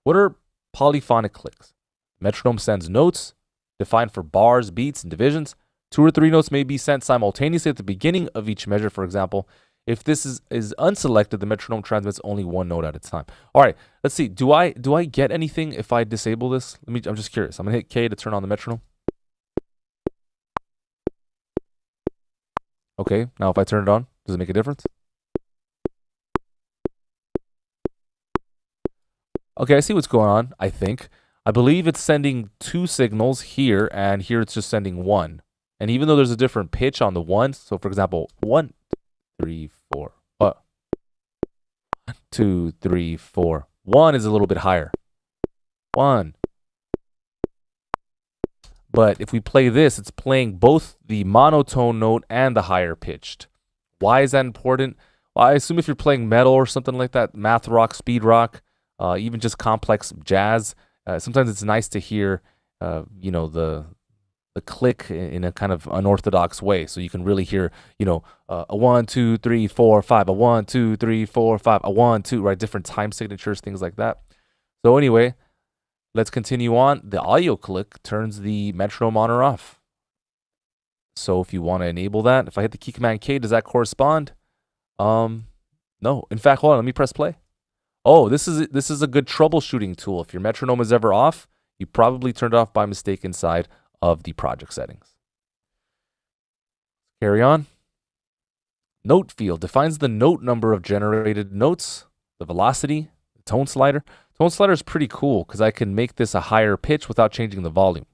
What are polyphonic clicks? Metronome sends notes defined for bars, beats, and divisions. 2 or 3 notes may be sent simultaneously at the beginning of each measure. For example, if this is unselected, the metronome transmits only 1 note at a time. All right, let's see. Do I get anything if I disable this? I'm just curious. I'm gonna hit K to turn on the metronome. Okay, now if I turn it on, does it make a difference? Okay, I see what's going on, I think. I believe it's sending 2 signals here, and here it's just sending 1. And even though there's a different pitch on the 1, so for example, 1, 3, 4, 2, 3, 4. 1 is a little bit higher. 1. But if we play this, it's playing both the monotone note and the higher pitched. Why is that important? Well, I assume if you're playing metal or something like that, math rock, speed rock, even just complex jazz, sometimes it's nice to hear, the click in a kind of unorthodox way, so you can really hear, a 1, 2, 3, 4, 5, a 1, 2, 3, 4, 5, a 1, 2, right? Different time signatures, things like that. So anyway, let's continue on. The audio click turns the metronome on or off. So if you want to enable that, if I hit the key command K, does that correspond? No. In fact, hold on. Let me press play. Oh, this is a good troubleshooting tool. If your metronome is ever off, you probably turned it off by mistake inside of the project settings. Carry on. Note field defines the note number of generated notes, the velocity, the tone slider. Tone slider is pretty cool because I can make this a higher pitch without changing the volume.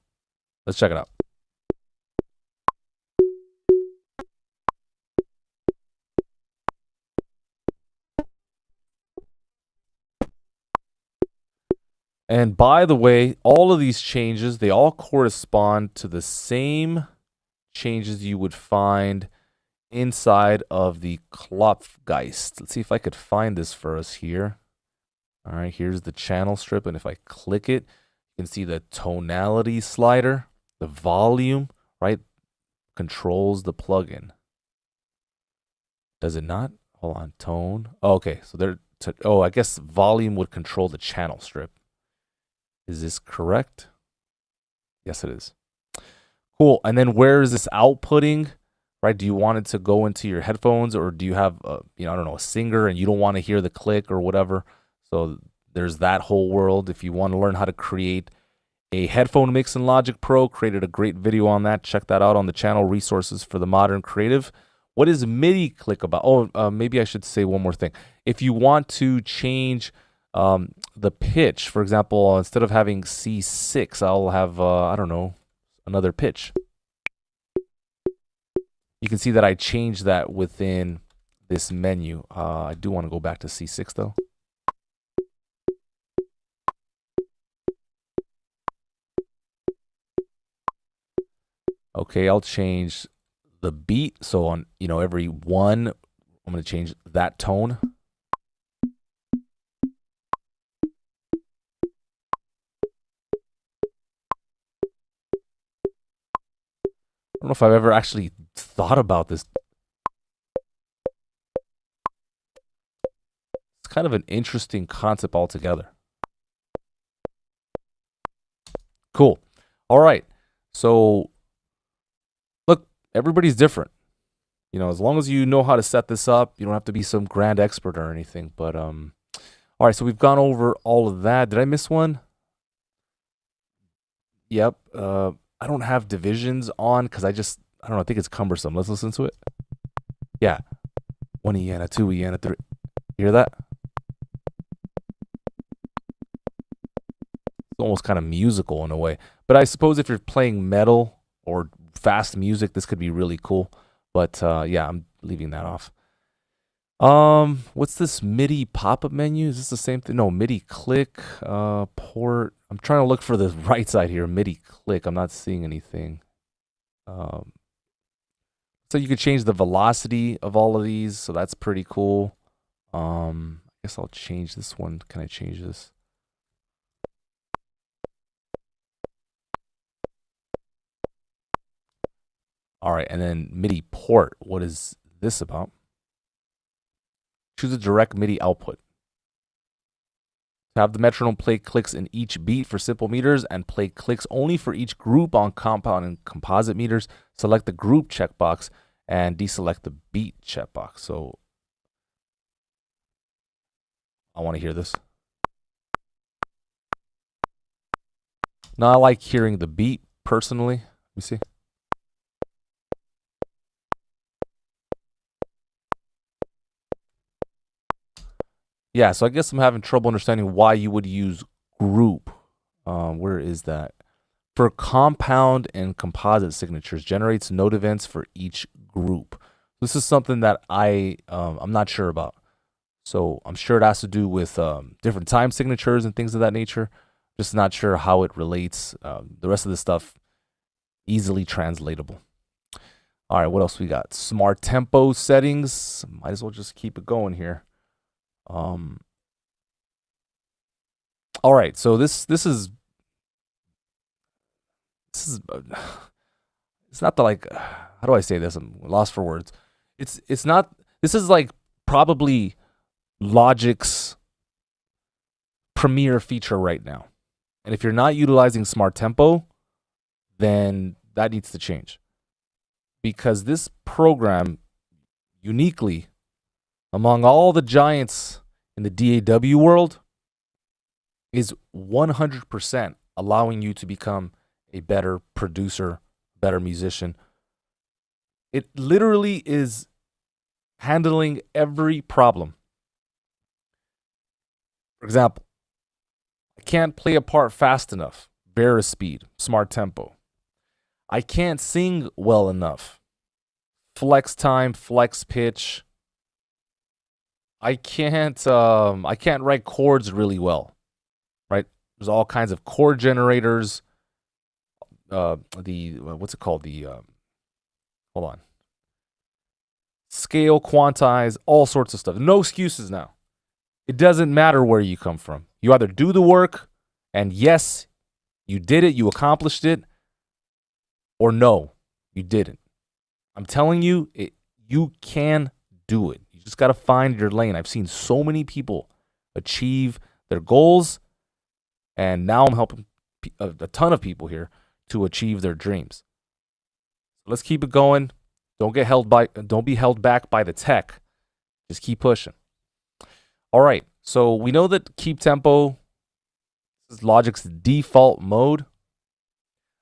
Let's check it out. And by the way, all of these changes, they all correspond to the same changes you would find inside of the Klopfgeist. Let's see if I could find this for us here. All right, here's the channel strip, and if I click it, you can see the tonality slider, the volume, right, controls the plugin. Does it not? Hold on, tone. Oh, okay, so I guess volume would control the channel strip. Is this correct? Yes, it is. Cool. And then where is this outputting? Right? Do you want it to go into your headphones, or do you have, I don't know, a singer and you don't want to hear the click or whatever? So there's that whole world. If you want to learn how to create a headphone mix in Logic Pro, created a great video on that. Check that out on the channel, Resources for the Modern Creative. What is MIDI click about? Oh, maybe I should say one more thing. If you want to change The pitch, for example, instead of having C6, I'll have, I don't know, another pitch. You can see that I changed that within this menu. I do want to go back to C6 though. Okay, I'll change the beat. So on, every one, I'm going to change that tone. I don't know if I've ever actually thought about this. It's kind of an interesting concept altogether. Cool. All right. So, look, everybody's different. As long as you know how to set this up, you don't have to be some grand expert or anything. But, all right. So we've gone over all of that. Did I miss one? Yep. I don't have divisions on because I don't know. I think it's cumbersome. Let's listen to it. Yeah. 1 E and a 2 E and a 3. You hear that? It's almost kind of musical in a way. But I suppose if you're playing metal or fast music, this could be really cool. But yeah, I'm leaving that off. What's this MIDI pop-up menu? Is this the same thing? No, MIDI click, port. I'm trying to look for the right side here. MIDI click. I'm not seeing anything. So you could change the velocity of all of these. So that's pretty cool. I guess I'll change this one. Can I change this? All right, and then MIDI port. What is this about? Choose a direct MIDI output. To have the metronome play clicks in each beat for simple meters and play clicks only for each group on compound and composite meters, select the group checkbox and deselect the beat checkbox. So I want to hear this. Now I like hearing the beat personally. Let me see. Yeah, so I guess I'm having trouble understanding why you would use group. Where is that? For compound and composite signatures, generates note events for each group. This is something that I'm not sure about. So I'm sure it has to do with different time signatures and things of that nature. Just not sure how it relates. The rest of the stuff, easily translatable. All right, what else we got? Smart tempo settings. Might as well just keep it going here. All right, so this is it's not the like, how do I say this? I'm lost for words. It's not, this is like probably Logic's premier feature right now. And if you're not utilizing Smart Tempo, then that needs to change. Because this program, uniquely, among all the giants in the DAW world, is 100% allowing you to become a better producer, better musician. It literally is handling every problem. For example, I can't play a part fast enough, Speed, Smart Tempo. I can't sing well enough, flex time, flex pitch. I can't write chords really well, right? There's all kinds of chord generators. What's it called? Hold on. Scale, quantize, all sorts of stuff. No excuses now. It doesn't matter where you come from. You either do the work, and yes, you did it, you accomplished it, or no, you didn't. I'm telling you, you can do it. You just got to find your lane. I've seen so many people achieve their goals, and now I'm helping a ton of people here to achieve their dreams. Let's keep it going. Don't be held back by the tech. Just keep pushing. All right. So we know that keep tempo is Logic's default mode.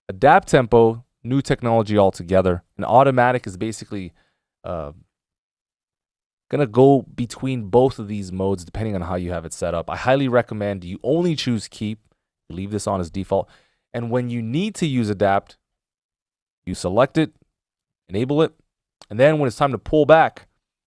Adapt tempo, new technology altogether. And automatic is basically gonna going to go between both of these modes depending on how you have it set up. I highly recommend you only choose keep. Leave this on as default. And when you need to use adapt, you select it, enable it, and then when it's time to pull back,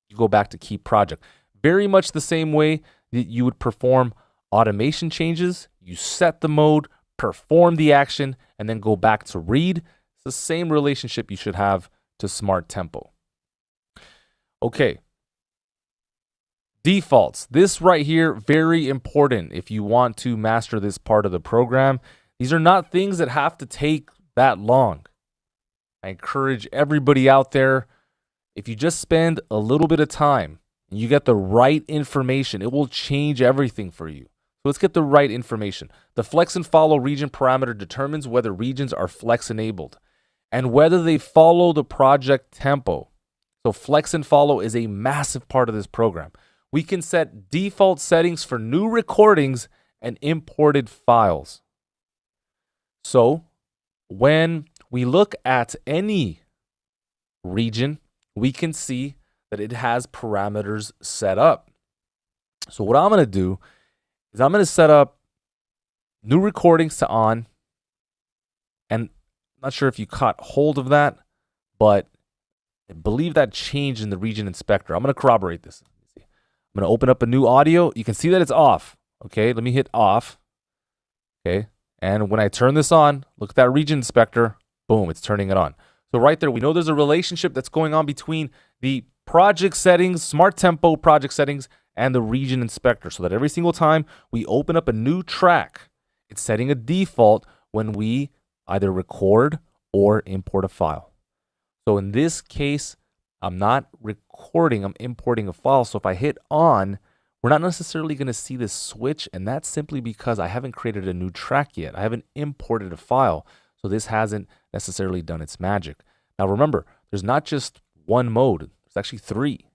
you go back to keep project. Very much the same way that you would perform automation changes. You set the mode, perform the action, and then go back to read. It's the same relationship you should have to Smart Tempo. Okay. Defaults. This right here, very important if you want to master this part of the program. These are not things that have to take that long. I encourage everybody out there, if you just spend a little bit of time and you get the right information, it will change everything for you. So let's get the right information. The flex and follow region parameter determines whether regions are flex enabled and whether they follow the project tempo. So flex and follow is a massive part of this program. We can set default settings for new recordings and imported files. So when we look at any region, we can see that it has parameters set up. So what I'm going to do is I'm going to set up new recordings to on. And I'm not sure if you caught hold of that, but I believe that changed in the region inspector. I'm going to corroborate this. I'm going to open up a new audio. You can see that it's off. Okay, let me hit off. Okay, and when I turn this on, look at that region inspector. Boom, it's turning it on. So right there, we know there's a relationship that's going on between the project settings, Smart Tempo project settings, and the region inspector, so that every single time we open up a new track, it's setting a default when we either record or import a file. So in this case, I'm not recording, I'm importing a file. So if I hit on, we're not necessarily going to see this switch, and that's simply because I haven't created a new track yet. I haven't imported a file, so this hasn't necessarily done its magic. Now remember, there's not just one mode, there's actually three.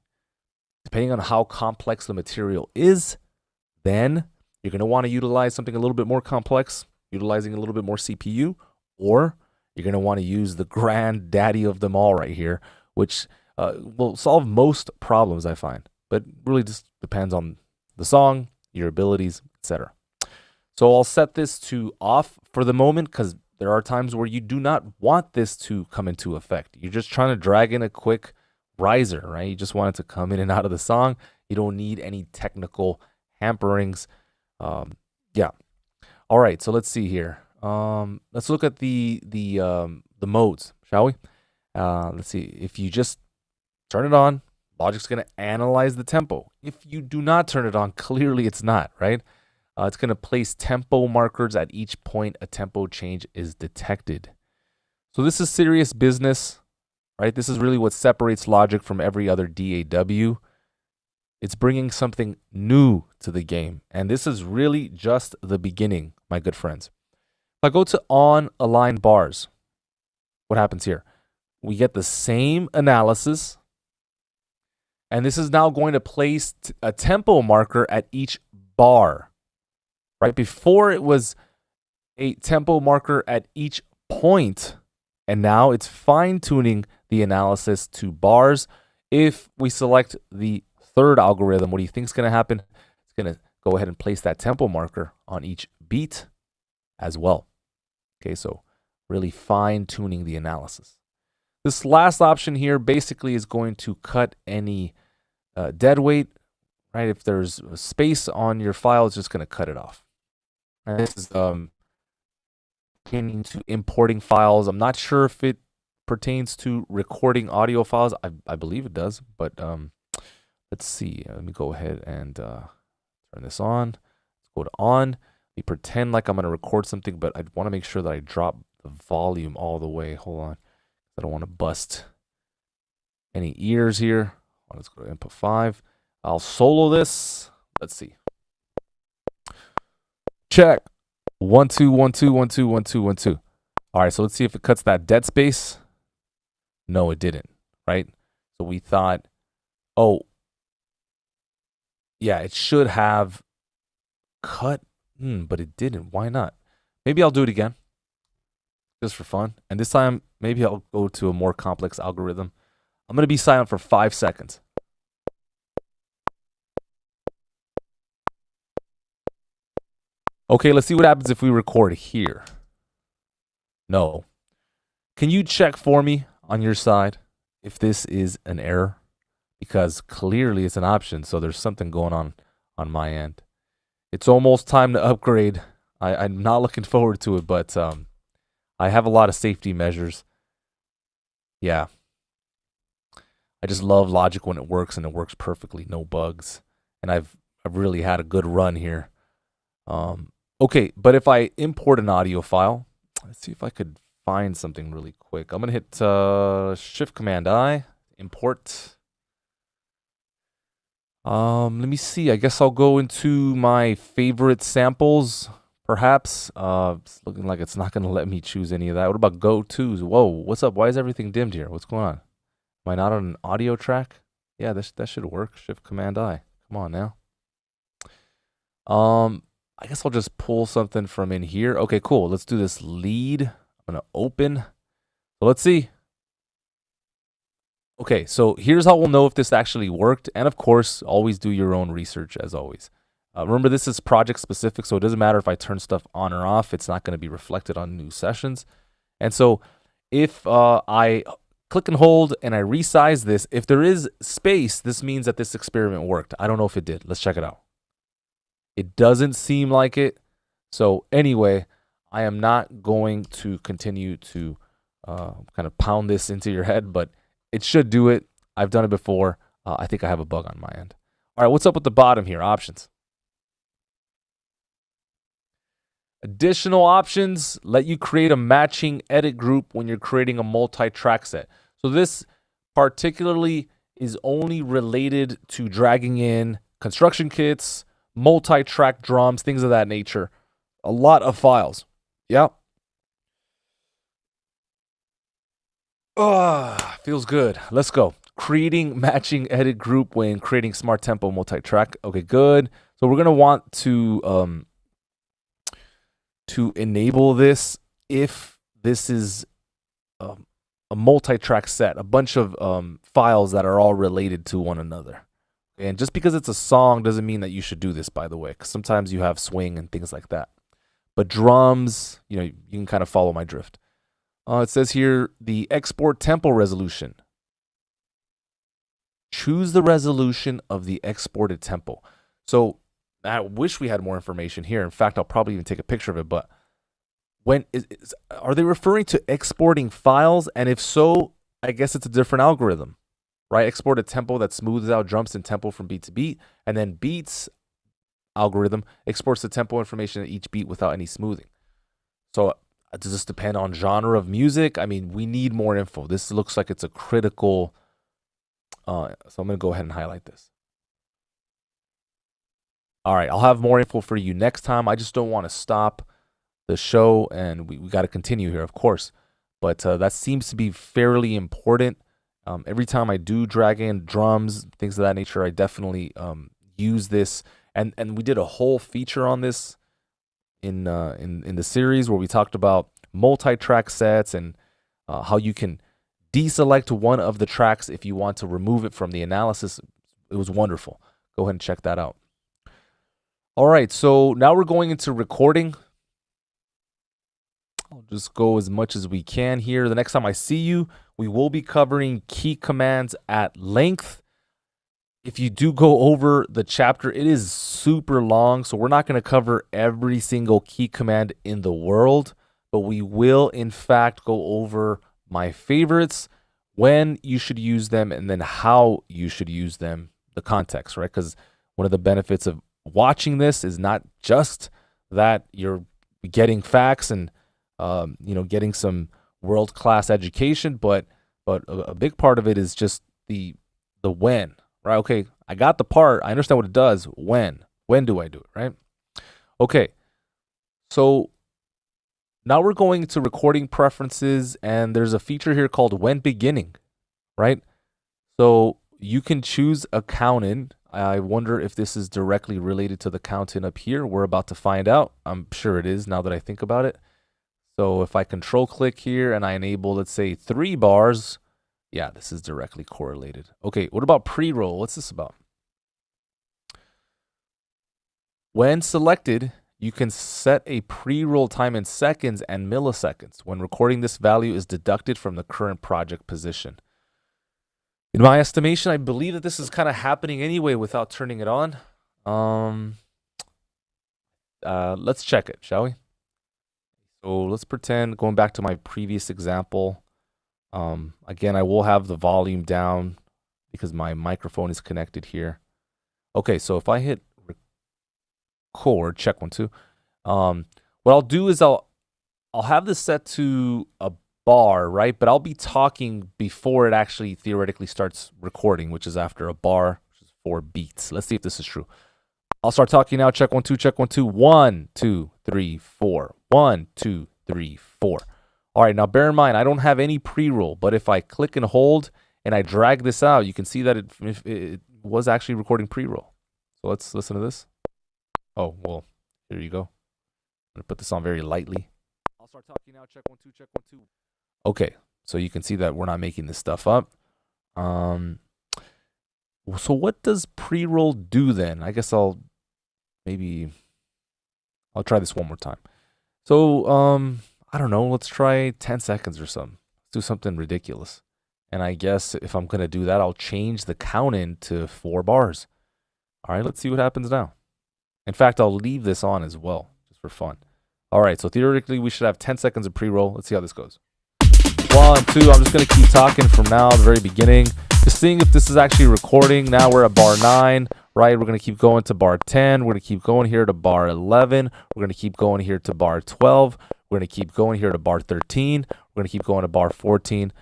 Depending on how complex the material is, then you're going to want to utilize something a little bit more complex, utilizing a little bit more CPU, or you're going to want to use the granddaddy of them all right here, which will solve most problems, I find, but really just depends on the song, your abilities, etc. So I'll set this to off for the moment because there are times where you do not want this to come into effect. You're just trying to drag in a quick riser, right? You just want it to come in and out of the song. You don't need any technical hamperings. Yeah. All right. So let's see here. Let's look at the modes, shall we? Let's see. If you just turn it on, Logic's going to analyze the tempo. If you do not turn it on, clearly it's not, right? It's going to place tempo markers at each point a tempo change is detected. So this is serious business, right? This is really what separates Logic from every other DAW. It's bringing something new to the game. And this is really just the beginning, my good friends. If I go to on align bars, what happens here? We get the same analysis. And this is now going to place a tempo marker at each bar. Right before it was a tempo marker at each point. And now it's fine-tuning the analysis to bars. If we select the third algorithm, what do you think is going to happen? It's going to go ahead and place that tempo marker on each beat as well. Okay, so really fine-tuning the analysis. This last option here basically is going to cut any dead weight, right? If there's a space on your file, it's just going to cut it off. And this is pertaining to importing files. I'm not sure if it pertains to recording audio files. I believe it does, but let's see. Let me go ahead and turn this on. Let's go to on. Let me pretend like I'm going to record something, but I want to make sure that I drop the volume all the way. Hold on. I don't want to bust any ears here. Let's go to input 5. I'll solo this. Let's see. Check. 1 2 1 2 1 2 1 2 1 2. All right, so let's see if it cuts that dead space. No, it didn't, right? So we thought, oh, yeah, it should have cut, but it didn't. Why not? Maybe I'll do it again just for fun. And this time, maybe I'll go to a more complex algorithm. I'm going to be silent for 5 seconds. Okay, let's see what happens if we record here. No. Can you check for me on your side if this is an error? Because clearly it's an option, so there's something going on my end. It's almost time to upgrade. I'm not looking forward to it, but I have a lot of safety measures. Yeah. I just love Logic when it works, and it works perfectly, no bugs. And I've really had a good run here. Okay, but if I import an audio file, let's see if I could find something really quick. I'm gonna hit Shift Command I, import. Let me see. I guess I'll go into my favorite samples, perhaps. It's looking like it's not gonna let me choose any of that. What about go tos? Whoa, what's up? Why is everything dimmed here? What's going on? Am I not on an audio track? Yeah, that should work. Shift Command I. Come on now. I guess I'll just pull something from in here. Okay, cool. Let's do this lead. I'm gonna open. So let's see. Okay, so here's how we'll know if this actually worked. And of course, always do your own research as always. Remember, this is project specific, so it doesn't matter if I turn stuff on or off. It's not going to be reflected on new sessions. And so if I click and hold and I resize this, if there is space, this means that this experiment worked. I don't know if it did. Let's check it out. It doesn't seem like it. So anyway, I am not going to continue to kind of pound this into your head, but it should do it. I've done it before. I think I have a bug on my end. All right, what's up with the bottom here? Options. Additional options let you create a matching edit group when you're creating a multi-track set. So this particularly is only related to dragging in construction kits, multi-track drums, things of that nature. A lot of files. Yep. Feels good. Let's go. Creating matching edit group when creating smart tempo multi-track. Okay, good. So we're gonna want to enable this if this is a multi-track set, a bunch of files that are all related to one another. And just because it's a song doesn't mean that you should do this, by the way, because sometimes you have swing and things like that. But drums, you can kind of follow my drift. It says here, the export tempo resolution. Choose the resolution of the exported tempo. So I wish we had more information here. In fact, I'll probably even take a picture of it. But are they referring to exporting files? And if so, I guess it's a different algorithm, right? Export a tempo that smooths out jumps and tempo from beat to beat. And then beats algorithm exports the tempo information at each beat without any smoothing. So does this depend on genre of music? I mean, we need more info. This looks like it's a critical. So I'm going to go ahead and highlight this. All right, I'll have more info for you next time. I just don't want to stop the show, and we got to continue here, of course. But that seems to be fairly important. Every time I do drag in drums, things of that nature, I definitely use this. And we did a whole feature on this in the series where we talked about multi-track sets and how you can deselect one of the tracks if you want to remove it from the analysis. It was wonderful. Go ahead and check that out. All right, so now we're going into recording. I'll just go as much as we can here. The next time I see you, we will be covering key commands at length. If you do go over the chapter, it is super long, so we're not going to cover every single key command in the world, but we will, in fact, go over my favorites, when you should use them, and then how you should use them, the context, right? Because one of the benefits of watching this is not just that you're getting facts and getting some world-class education, but a big part of it is just the when, right? Okay, I got the part, I understand what it does. When do I do it, right? Okay, so now we're going to recording preferences, and there's a feature here called when beginning, right? So you can choose a count in. I wonder if this is directly related to the count in up here. We're about to find out. I'm sure it is now that I think about it. So if I control click here and I enable, let's say 3 bars, yeah, this is directly correlated. Okay, what about pre-roll? What's this about? When selected, You can set a pre-roll time in seconds and milliseconds. When recording, this value is deducted from the current project position. In my estimation, I believe that this is kind of happening anyway without turning it on. Let's check it, shall we? So let's pretend, going back to my previous example, again, I will have the volume down because my microphone is connected here. Okay, so if I hit record, check 1, 2. What I'll do is I'll have this set to a bar, right? But I'll be talking before it actually theoretically starts recording, which is after a bar, which is 4 beats. Let's see if this is true. I'll start talking now. Check 1, 2, check 1, 2. 1, 2, 3, 4. 1, 2, 3, 4. All right, now bear in mind, I don't have any pre-roll, but if I click and hold and I drag this out, you can see that it was actually recording pre-roll. So let's listen to this. Oh, well, here you go. I'm going to put this on very lightly. I'll start talking now. Check 1, 2, check 1, 2. Okay, so you can see that we're not making this stuff up. So what does pre-roll do then? I guess I'll try this one more time. So, I don't know, let's try 10 seconds or something. Let's do something ridiculous. And I guess if I'm going to do that, I'll change the count in to 4 bars. All right, let's see what happens now. In fact, I'll leave this on as well, just for fun. All right, so theoretically, we should have 10 seconds of pre-roll. Let's see how this goes. 1, 2, I'm just going to keep talking from now, the very beginning. Just seeing if this is actually recording. Now we're at bar 9, right? We're going to keep going to bar 10. We're going to keep going here to bar 11. We're going to keep going here to bar 12. We're going to keep going here to bar 13. We're going to keep going to bar 14.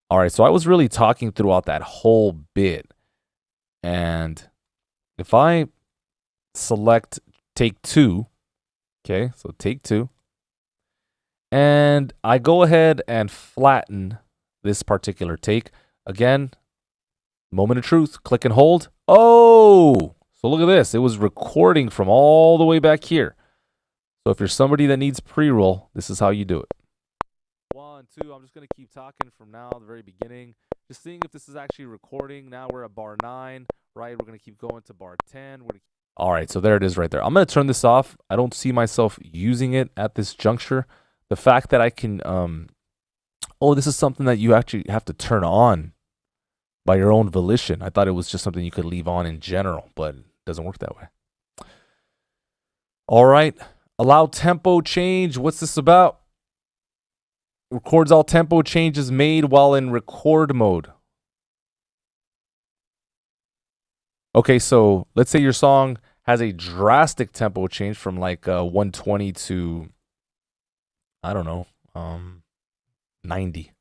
All right, so I was really talking throughout that whole bit. And if I select take 2, okay, so take 2, and I go ahead and flatten this particular take. Again, moment of truth, click and hold. Oh, so look at this. It was recording from all the way back here. So if you're somebody that needs pre-roll, this is how you do it. 1, 2, I'm just going to keep talking from now, the very beginning. Just seeing if this is actually recording. Now we're at bar 9, right? We're going to keep going to bar 10. All right, so there it is right there. I'm going to turn this off. I don't see myself using it at this juncture. The fact that I can, this is something that you actually have to turn on by your own volition. I thought it was just something you could leave on in general, but it doesn't work that way. All right, allow tempo change. What's this about? Records all tempo changes made while in record mode. Okay, so let's say your song has a drastic tempo change from like 120 to, I don't know, 90. See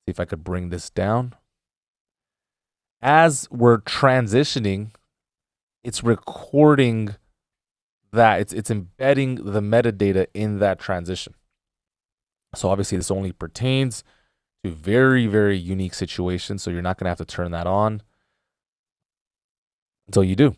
if I could bring this down. As we're transitioning, it's recording that. It's embedding the metadata in that transition. So obviously this only pertains to very, very unique situations. So you're not going to have to turn that on until you do.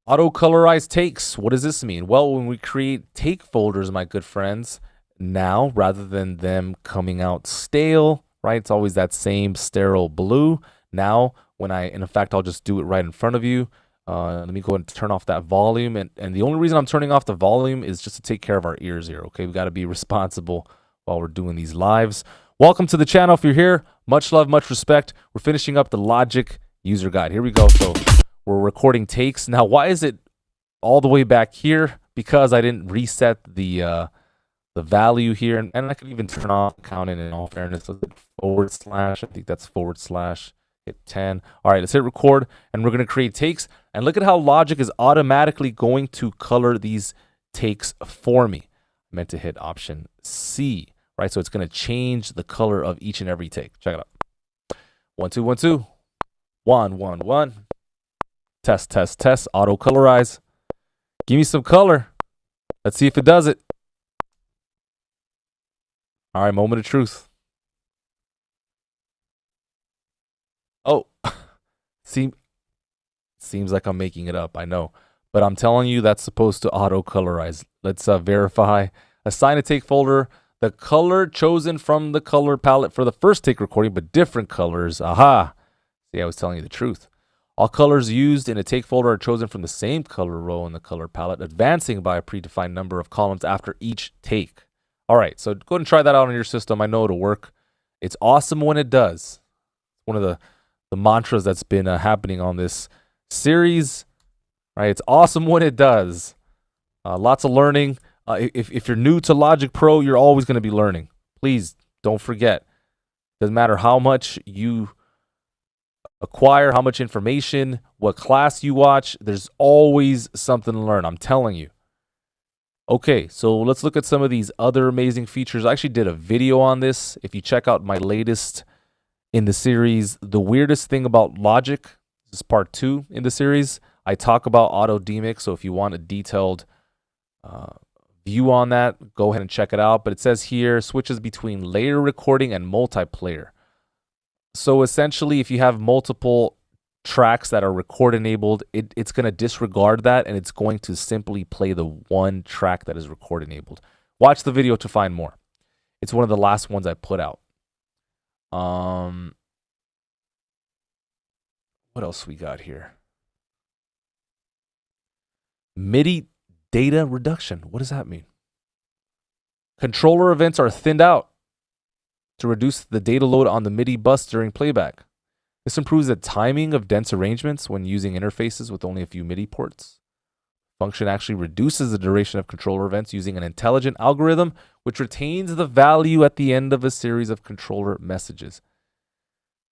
Auto colorize takes. What does this mean? Well, when we create take folders, my good friends, now rather than them coming out stale, right? It's always that same sterile blue. Now, in fact, I'll just do it right in front of you. Let me go and turn off that volume. And the only reason I'm turning off the volume is just to take care of our ears here, okay? We got to be responsible while we're doing these lives. Welcome to the channel if you're here. Much love, much respect. We're finishing up the Logic user guide. Here we go. So we're recording takes. Now, why is it all the way back here? Because I didn't reset the value here. And I can even turn off counting in all fairness. So / I think that's / hit 10. All right, let's hit record. And we're going to create takes. And look at how Logic is automatically going to color these takes for me. I meant to hit option C. Right, so it's going to change the color of each and every take. Check it out. 1, 2, 1, 2. 1, 1, 1. Test, test, test. Auto colorize. Give me some color. Let's see if it does it. All right, moment of truth. Oh, seems like I'm making it up. I know, but I'm telling you that's supposed to auto colorize. Let's verify. Assign a take folder. The color chosen from the color palette for the first take recording, but different colors. Aha. See, I was telling you the truth. All colors used in a take folder are chosen from the same color row in the color palette, advancing by a predefined number of columns after each take. All right, so go ahead and try that out on your system. I know it'll work. It's awesome when it does. One of the mantras that's been happening on this series, right? It's awesome when it does. Lots of learning. If you're new to Logic Pro, you're always going to be learning. Please don't forget. Doesn't matter how much you acquire, how much information, what class you watch, there's always something to learn. I'm telling you. Okay, so let's look at some of these other amazing features. I actually did a video on this. If you check out my latest in the series, The Weirdest Thing About Logic, this is part 2 in the series. I talk about auto demix, so if you want a detailed view on that, go ahead and check it out. But it says here, switches between layer recording and multiplayer. So essentially, if you have multiple tracks that are record enabled, it's going to disregard that, and it's going to simply play the one track that is record enabled. Watch the video to find more. It's one of the last ones I put out. What else we got here? MIDI data reduction. What does that mean? Controller events are thinned out to reduce the data load on the MIDI bus during playback. This improves the timing of dense arrangements when using interfaces with only a few MIDI ports. Function actually reduces the duration of controller events using an intelligent algorithm which retains the value at the end of a series of controller messages.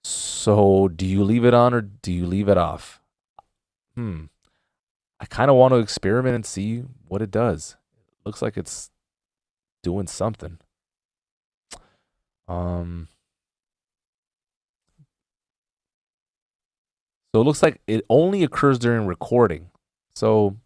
So do you leave it on or do you leave it off? I kind of want to experiment and see what it does. Looks like it's doing something. So it looks like it only occurs during recording. So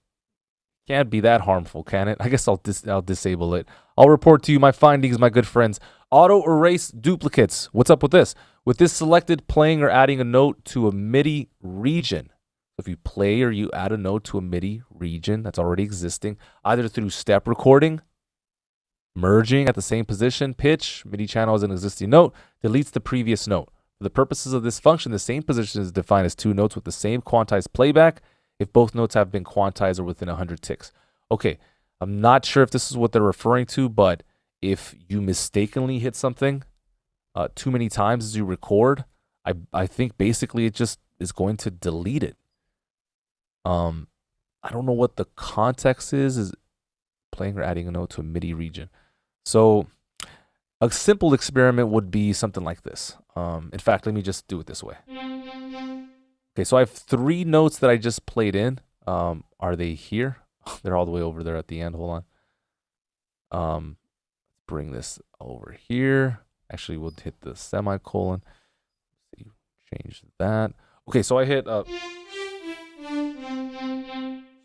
can't be that harmful, can it? I guess I'll disable it. I'll report to you my findings, my good friends. Auto erase duplicates. What's up with this? With this selected, playing or adding a note to a MIDI region. If you play or you add a note to a MIDI region that's already existing, either through step recording, merging at the same position, pitch, MIDI channel as an existing note, deletes the previous note. For the purposes of this function, the same position is defined as two notes with the same quantized playback if both notes have been quantized or within 100 ticks. Okay, I'm not sure if this is what they're referring to, but if you mistakenly hit something too many times as you record, I think basically it just is going to delete it. I don't know what the context is playing or adding a note to a MIDI region. So a simple experiment would be something like this. In fact, let me just do it this way. Okay, so I have 3 notes that I just played in. Are they here? They're all the way over there at the end. Hold on. Bring this over here. Actually, we'll hit the semicolon. Change that. Okay, so I hit up.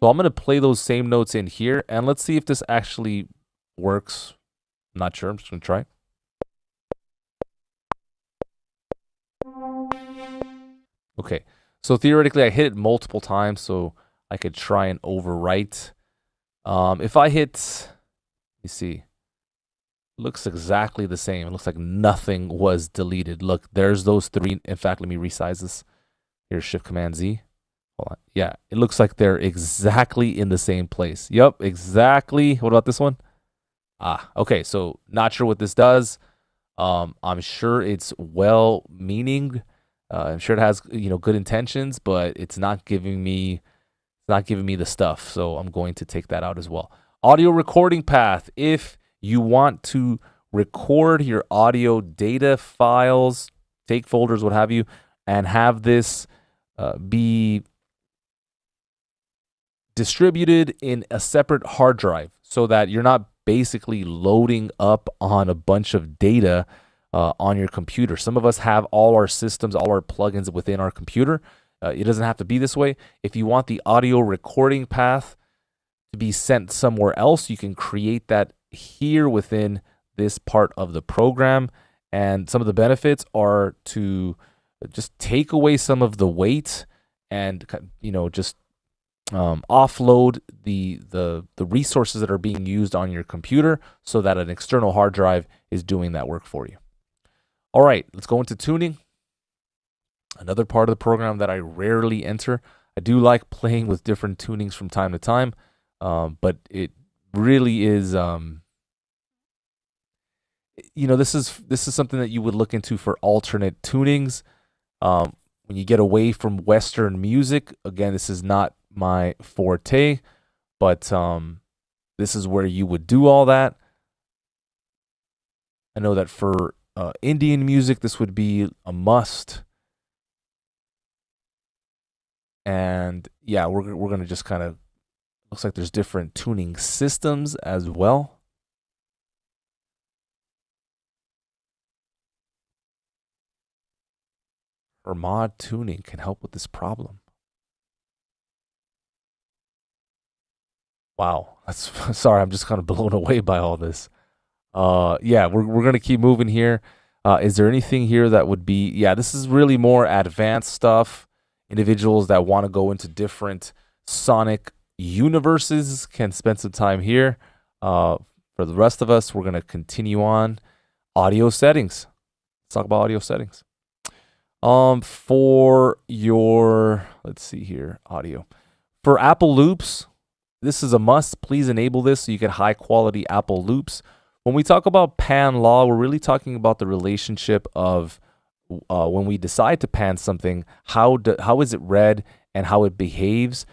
So I'm going to play those same notes in here, and let's see if this actually works. I'm not sure. I'm just going to try. Okay, so theoretically, I hit it multiple times, so I could try and overwrite. If I hit, let me see, looks exactly the same. It looks like nothing was deleted. Look, there's those 3. In fact, let me resize this. Here's Shift Command Z. Hold on. Yeah, it looks like they're exactly in the same place. Yep, exactly. What about this one? Okay, so not sure what this does. I'm sure it's well-meaning. I'm sure it has, good intentions, but it's not giving me the stuff. So I'm going to take that out as well. Audio recording path. If you want to record your audio data files, take folders, what have you, and have this be distributed in a separate hard drive so that you're not basically loading up on a bunch of data on your computer. Some of us have all our systems, all our plugins within our computer. It doesn't have to be this way. If you want the audio recording path to be sent somewhere else, you can create that here within this part of the program. And some of the benefits are to just take away some of the weight and, just offload the resources that are being used on your computer so that an external hard drive is doing that work for you. All right, let's go into tuning. Another part of the program that I rarely enter. I do like playing with different tunings from time to time, but it really is, this is something that you would look into for alternate tunings. When you get away from Western music, again, this is not my forte, but this is where you would do all that. I know that for Indian music, this would be a must. And yeah, we're going to just kind of, looks like there's different tuning systems as well. Mod tuning can help with this problem. Wow, that's sorry, I'm just kind of blown away by all this. Yeah, we're gonna keep moving here. Is there anything here that would be? Yeah, this is really more advanced stuff. Individuals that want to go into different sonic universes can spend some time here. For the rest of us, we're gonna continue on audio settings. Let's talk about audio settings. For your, let's see here, audio. For Apple loops, this is a must. Please enable this so you get high quality Apple loops. When we talk about pan law, we're really talking about the relationship of when we decide to pan something, how is it read and how it behaves.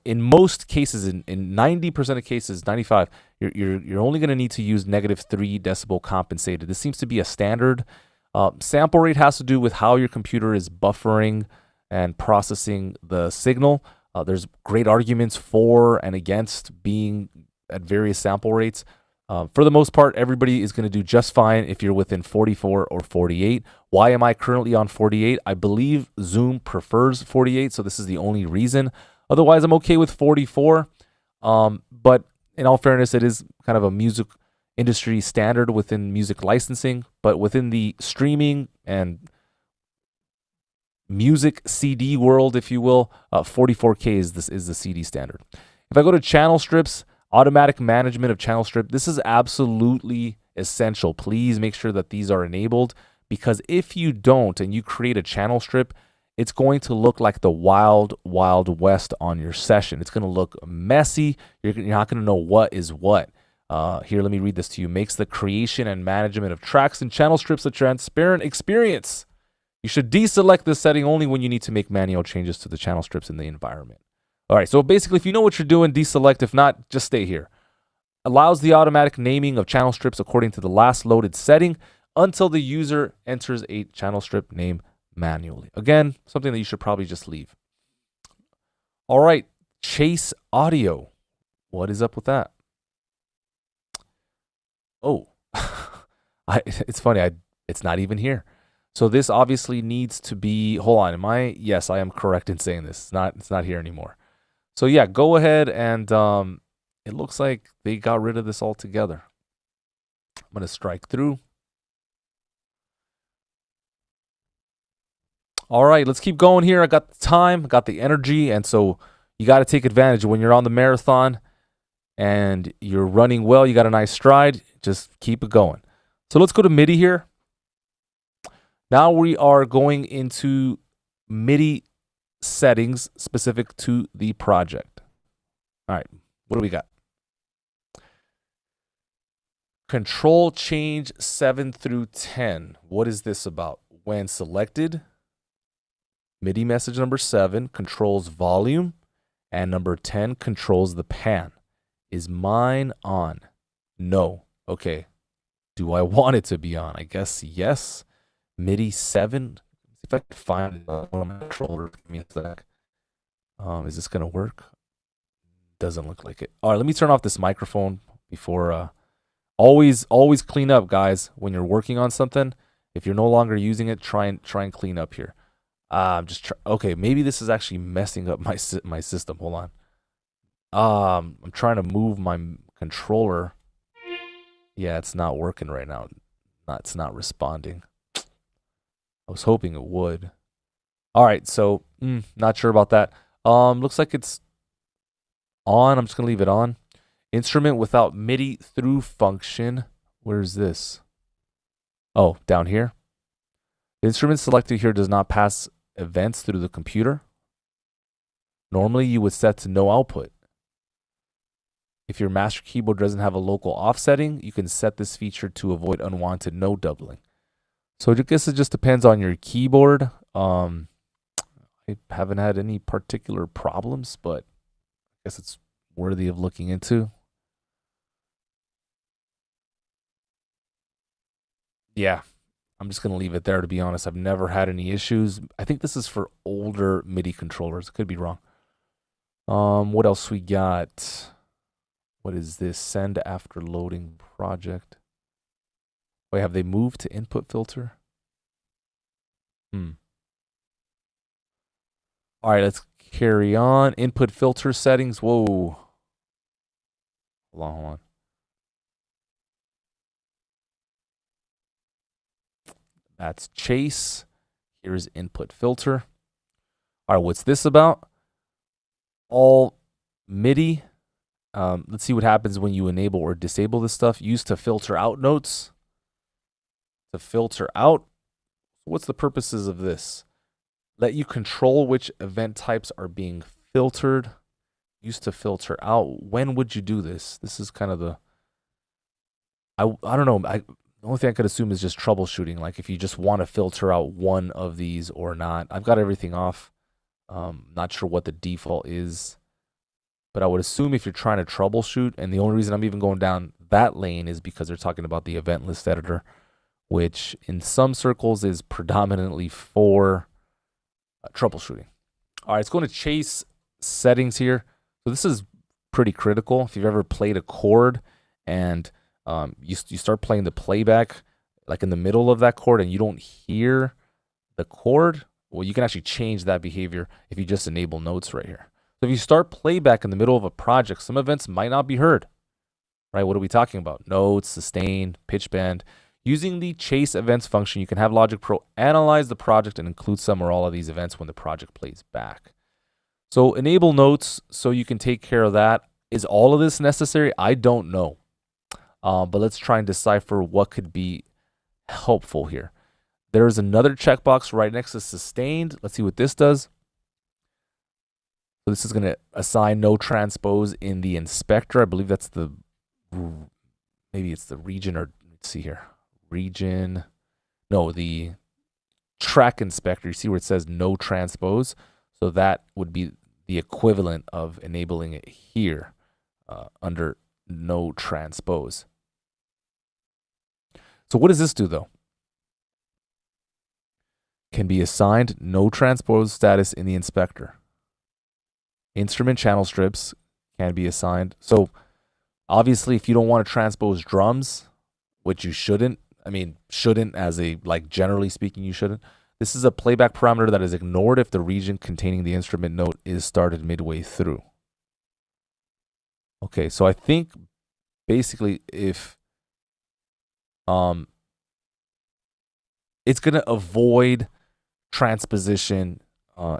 In most cases, in 90% of cases, 95, you're only going to need to use -3 decibel compensated. This seems to be a standard. Sample rate has to do with how your computer is buffering and processing the signal. There's great arguments for and against being at various sample rates. For the most part, everybody is going to do just fine if you're within 44 or 48. Why am I currently on 48? I believe Zoom prefers 48, so this is the only reason. Otherwise, I'm okay with 44. But in all fairness, it is kind of a music industry standard within music licensing, but within the streaming and music CD world, if you will, 44K is the CD standard. If I go to channel strips, automatic management of channel strip, this is absolutely essential. Please make sure that these are enabled, because if you don't and you create a channel strip, it's going to look like the wild, wild west on your session. It's going to look messy. You're not going to know what is what. Here, let me read this to you. Makes the creation and management of tracks and channel strips a transparent experience. You should deselect this setting only when you need to make manual changes to the channel strips in the environment. All right, so basically, if you know what you're doing, deselect. If not, just stay here. Allows the automatic naming of channel strips according to the last loaded setting until the user enters a channel strip name manually. Again, something that you should probably just leave. All right, chase audio. What is up with that? Oh, it's funny. It's not even here. So this obviously needs to be, hold on, yes, I am correct in saying this. It's not here anymore. So yeah, go ahead and it looks like they got rid of this altogether. I'm going to strike through. All right, let's keep going here. I got the time, I got the energy, and so you got to take advantage when you're on the marathon and you're running well, you got a nice stride, just keep it going. So let's go to MIDI here. Now we are going into MIDI settings specific to the project. All right, what do we got? Control change 7 through 10. What is this about? When selected, MIDI message number 7 controls volume, and number 10 controls the pan. Is mine on? No. Okay. Do I want it to be on? I guess yes. MIDI 7. If I can find one of my controllers, give me a sec. Is this gonna work? Doesn't look like it. All right, let me turn off this microphone before. Always clean up, guys, when you're working on something. If you're no longer using it, try and clean up here. Okay, maybe this is actually messing up my system. Hold on. I'm trying to move my controller. Yeah, it's not working right now. It's not responding. I was hoping it would. All right, so not sure about that. Looks like it's on. I'm just gonna leave it on. Instrument without MIDI through function. Where's this? Oh, down here. The instrument selected here does not pass events through the computer, normally you would set to no output. If your master keyboard doesn't have a local offsetting, you can set this feature to avoid unwanted note doubling. So I guess it just depends on your keyboard. I haven't had any particular problems, but I guess it's worthy of looking into. Yeah, I'm just going to leave it there, to be honest. I've never had any issues. I think this is for older MIDI controllers. Could be wrong. What else we got? What is this? Send after loading project. Wait, have they moved to input filter? All right, let's carry on. Input filter settings. Whoa. Hold on. That's chase. Here's input filter. All right, what's this about? All MIDI. Let's see what happens when you enable or disable this stuff. Used to filter out notes. To filter out. What's the purposes of this? Let you control which event types are being filtered. Used to filter out. When would you do this? This is kind of the... I don't know. The only thing I could assume is just troubleshooting. Like if you just want to filter out one of these or not. I've got everything off. Not sure what the default is. But I would assume if you're trying to troubleshoot, and the only reason I'm even going down that lane is because they're talking about the event list editor, which in some circles is predominantly for troubleshooting. All right, let's go into chase settings here. So this is pretty critical. If you've ever played a chord and you start playing the playback like in the middle of that chord and you don't hear the chord, well, you can actually change that behavior if you just enable notes right here. So if you start playback in the middle of a project, some events might not be heard, right? What are we talking about? Notes, sustain, pitch bend. Using the chase events function, you can have Logic Pro analyze the project and include some or all of these events when the project plays back. So enable notes so you can take care of that. Is all of this necessary? I don't know. But let's try and decipher what could be helpful here. There's another checkbox right next to sustained. Let's see what this does. So this is going to assign no transpose in the inspector. I believe that's the, maybe it's the region, or let's see here. Region, no, the track inspector. You see where it says no transpose? So that would be the equivalent of enabling it here under no transpose. So what does this do though? Can be assigned no transpose status in the inspector. Instrument channel strips can be assigned. So obviously if you don't want to transpose drums, which you shouldn't, I mean, shouldn't as a, like generally speaking, you shouldn't. This is a playback parameter that is ignored if the region containing the instrument note is started midway through. Okay, so I think basically if it's going to avoid transposition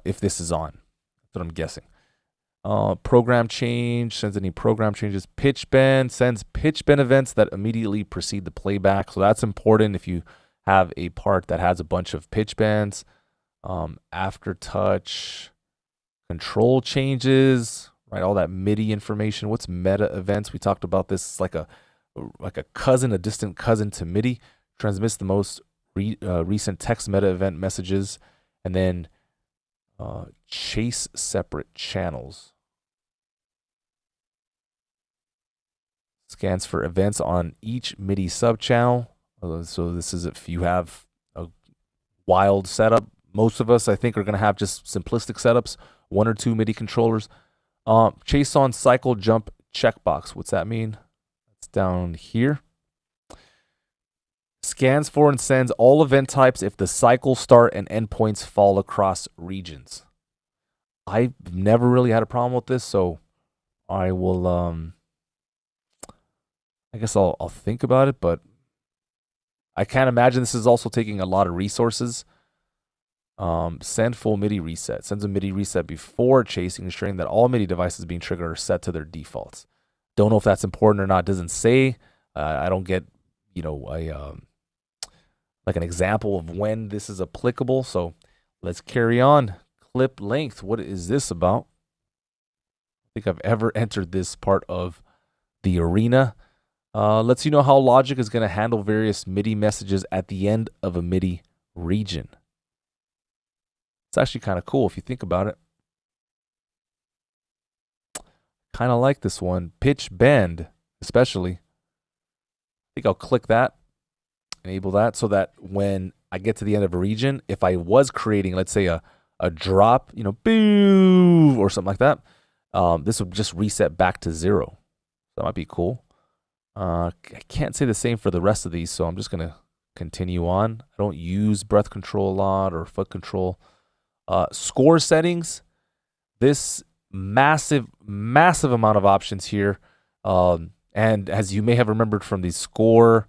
if this is on. That's what I'm guessing. Program change, sends any program changes. Pitch bend, sends pitch bend events that immediately precede the playback. So that's important if you have a part that has a bunch of pitch bends. Aftertouch, control changes, right? All that MIDI information. What's meta events? We talked about this. It's like a cousin, a distant cousin to MIDI. Transmits the most recent text meta event messages, and then chase separate channels. Scans for events on each MIDI subchannel. So this is if you have a wild setup. Most of us, I think, are going to have just simplistic setups, 1 or 2 MIDI controllers. Chase on cycle jump checkbox. What's that mean? It's down here. Scans for and sends all event types if the cycle start and endpoints fall across regions. I've never really had a problem with this, so I will, I guess I'll think about it, but I can't imagine this is also taking a lot of resources. Send full MIDI reset. Sends a MIDI reset before chasing, ensuring that all MIDI devices being triggered are set to their defaults. Don't know if that's important or not. It doesn't say. I don't get, you know, like an example of when this is applicable. So Let's carry on. Clip length. What is this about? I think I've ever entered this part of the arena. Lets you know how Logic is going to handle various MIDI messages at the end of a MIDI region. It's actually kind of cool if you think about it. Kind of like this one. Pitch bend, especially. I think I'll click that, enable that, so that when I get to the end of a region, if I was creating, let's say, a drop, you know, boo, or something like that, this would just reset back to 0. That might be cool. I can't say the same for the rest of these, so I'm just going to continue on. I don't use breath control a lot or foot control. Score settings. This massive amount of options here. And as you may have remembered from the score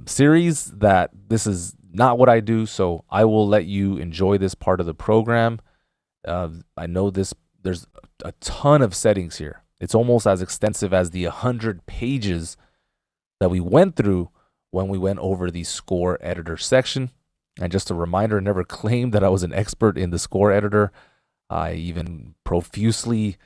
series, that this is not what I do, so I will let you enjoy this part of the program. I know there's a ton of settings here. It's almost as extensive as the 100 pages that we went through when we went over the score editor section. And just a reminder, I never claimed that I was an expert in the score editor. I even profusely,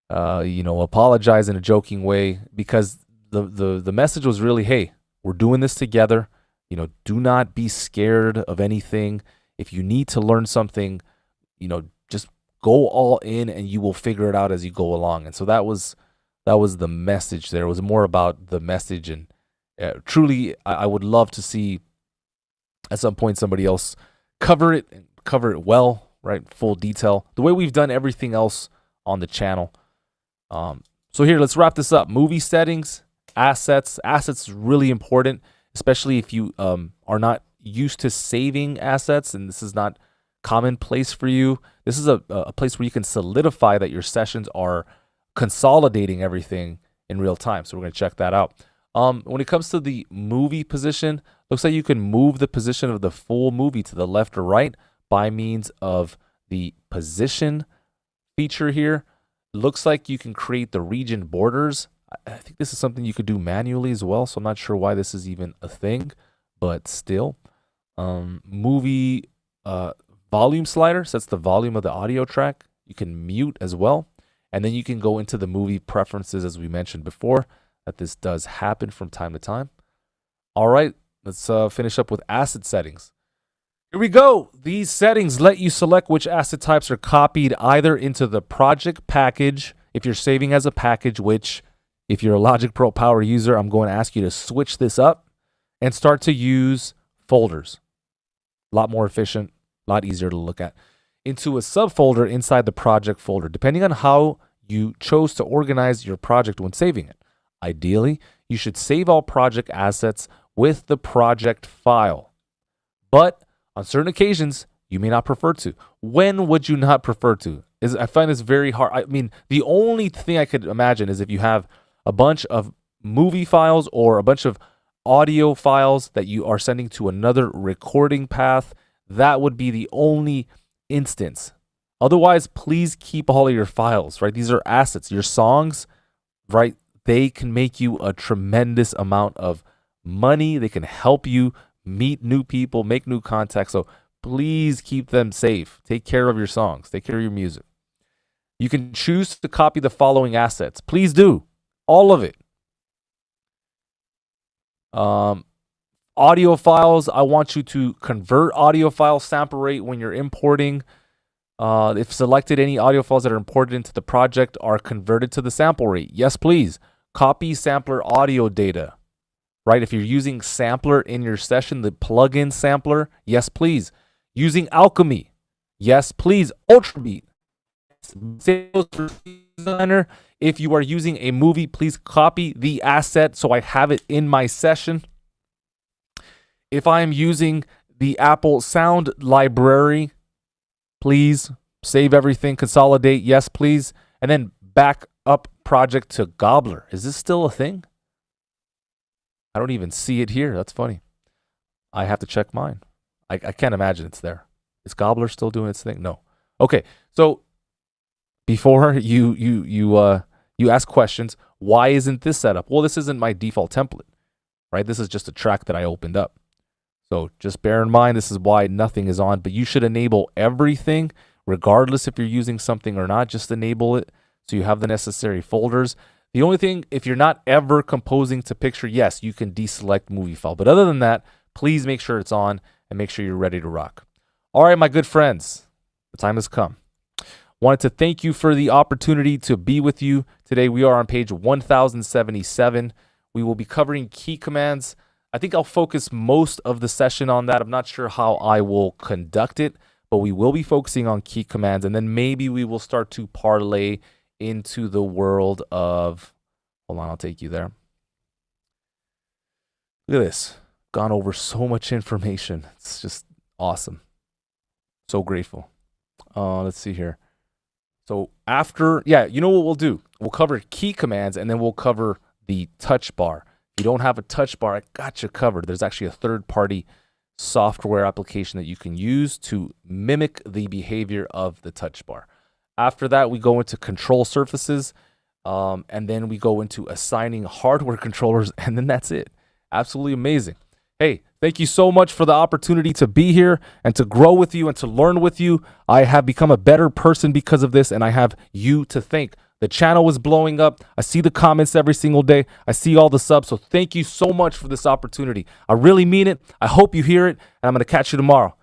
apologize in a joking way, because the message was really, hey, we're doing this together. You know, do not be scared of anything. If you need to learn something, just go all in and you will figure it out as you go along. And so that was the message there. It was more about the message. And truly, I would love to see at some point somebody else cover it well, right? Full detail, the way we've done everything else on the channel. So here, let's wrap this up. Movie settings, assets. Assets is really important, especially if you are not used to saving assets, and this is not commonplace for you. This is a place where you can solidify that your sessions are consolidating everything in real time. So we're going to check that out. When it comes to the movie position, looks like you can move the position of the full movie to the left or right by means of the position feature here. Looks like you can create the region borders. I think this is something you could do manually as well, so I'm not sure why this is even a thing, but still. Movie volume slider sets the volume of the audio track. You can mute as well, and then you can go into the movie preferences, as we mentioned before, that this does happen from time to time. All right, let's finish up with asset settings. Here we go. These settings let you select which asset types are copied either into the project package, if you're saving as a package, which if you're a Logic Pro Power user, I'm going to ask you to switch this up and start to use folders. A lot more efficient, a lot easier to look at. Into a subfolder inside the project folder, depending on how you chose to organize your project when saving it. Ideally, you should save all project assets with the project file. But on certain occasions, you may not prefer to. When would you not prefer to? I find this very hard. I mean, the only thing I could imagine is if you have a bunch of movie files or a bunch of audio files that you are sending to another recording path. That would be the only instance. Otherwise, please keep all of your files, right? These are assets. Your songs, right? They can make you a tremendous amount of money. They can help you meet new people, make new contacts. So please keep them safe. Take care of your songs. Take care of your music. You can choose to copy the following assets. Please do. All of it. Audio files, I want you to convert audio file sample rate when you're importing. If selected, any audio files that are imported into the project are converted to the sample rate. Yes, please. Copy sampler audio data. Right? If you're using sampler in your session, the plugin sampler, yes, please. Using Alchemy, yes, please. Ultrabeat. Sales Designer. If you are using a movie, please copy the asset so I have it in my session. If I'm using the Apple Sound Library, please save everything, consolidate, yes, please. And then back up project to Gobbler. Is this still a thing? I don't even see it here. That's funny. I have to check mine. I can't imagine it's there. Is Gobbler still doing its thing? No. Okay. So before you ask questions, why isn't this set up? Well, this isn't my default template, right? This is just a track that I opened up. So just bear in mind, this is why nothing is on, but you should enable everything, regardless if you're using something or not. Just enable it so you have the necessary folders. The only thing, if you're not ever composing to picture, yes, you can deselect movie file. But other than that, please make sure it's on and make sure you're ready to rock. All right, my good friends, the time has come. Wanted to thank you for the opportunity to be with you. Today we are on page 1077. We will be covering key commands. I think I'll focus most of the session on that. I'm not sure how I will conduct it, but we will be focusing on key commands, and then maybe we will start to parlay into the world of, hold on, I'll take you there. Look at this. Gone over so much information. It's just awesome. So grateful. Let's see here. So after, you know what we'll do? We'll cover key commands, and then we'll cover the touch bar. If you don't have a touch bar, I got you covered. There's actually a third-party software application that you can use to mimic the behavior of the touch bar. After that, we go into control surfaces, and then we go into assigning hardware controllers, and then that's it. Absolutely amazing. Hey, thank you so much for the opportunity to be here and to grow with you and to learn with you. I have become a better person because of this, and I have you to thank. The channel is blowing up. I see the comments every single day. I see all the subs. So thank you so much for this opportunity. I really mean it. I hope you hear it, and I'm going to catch you tomorrow.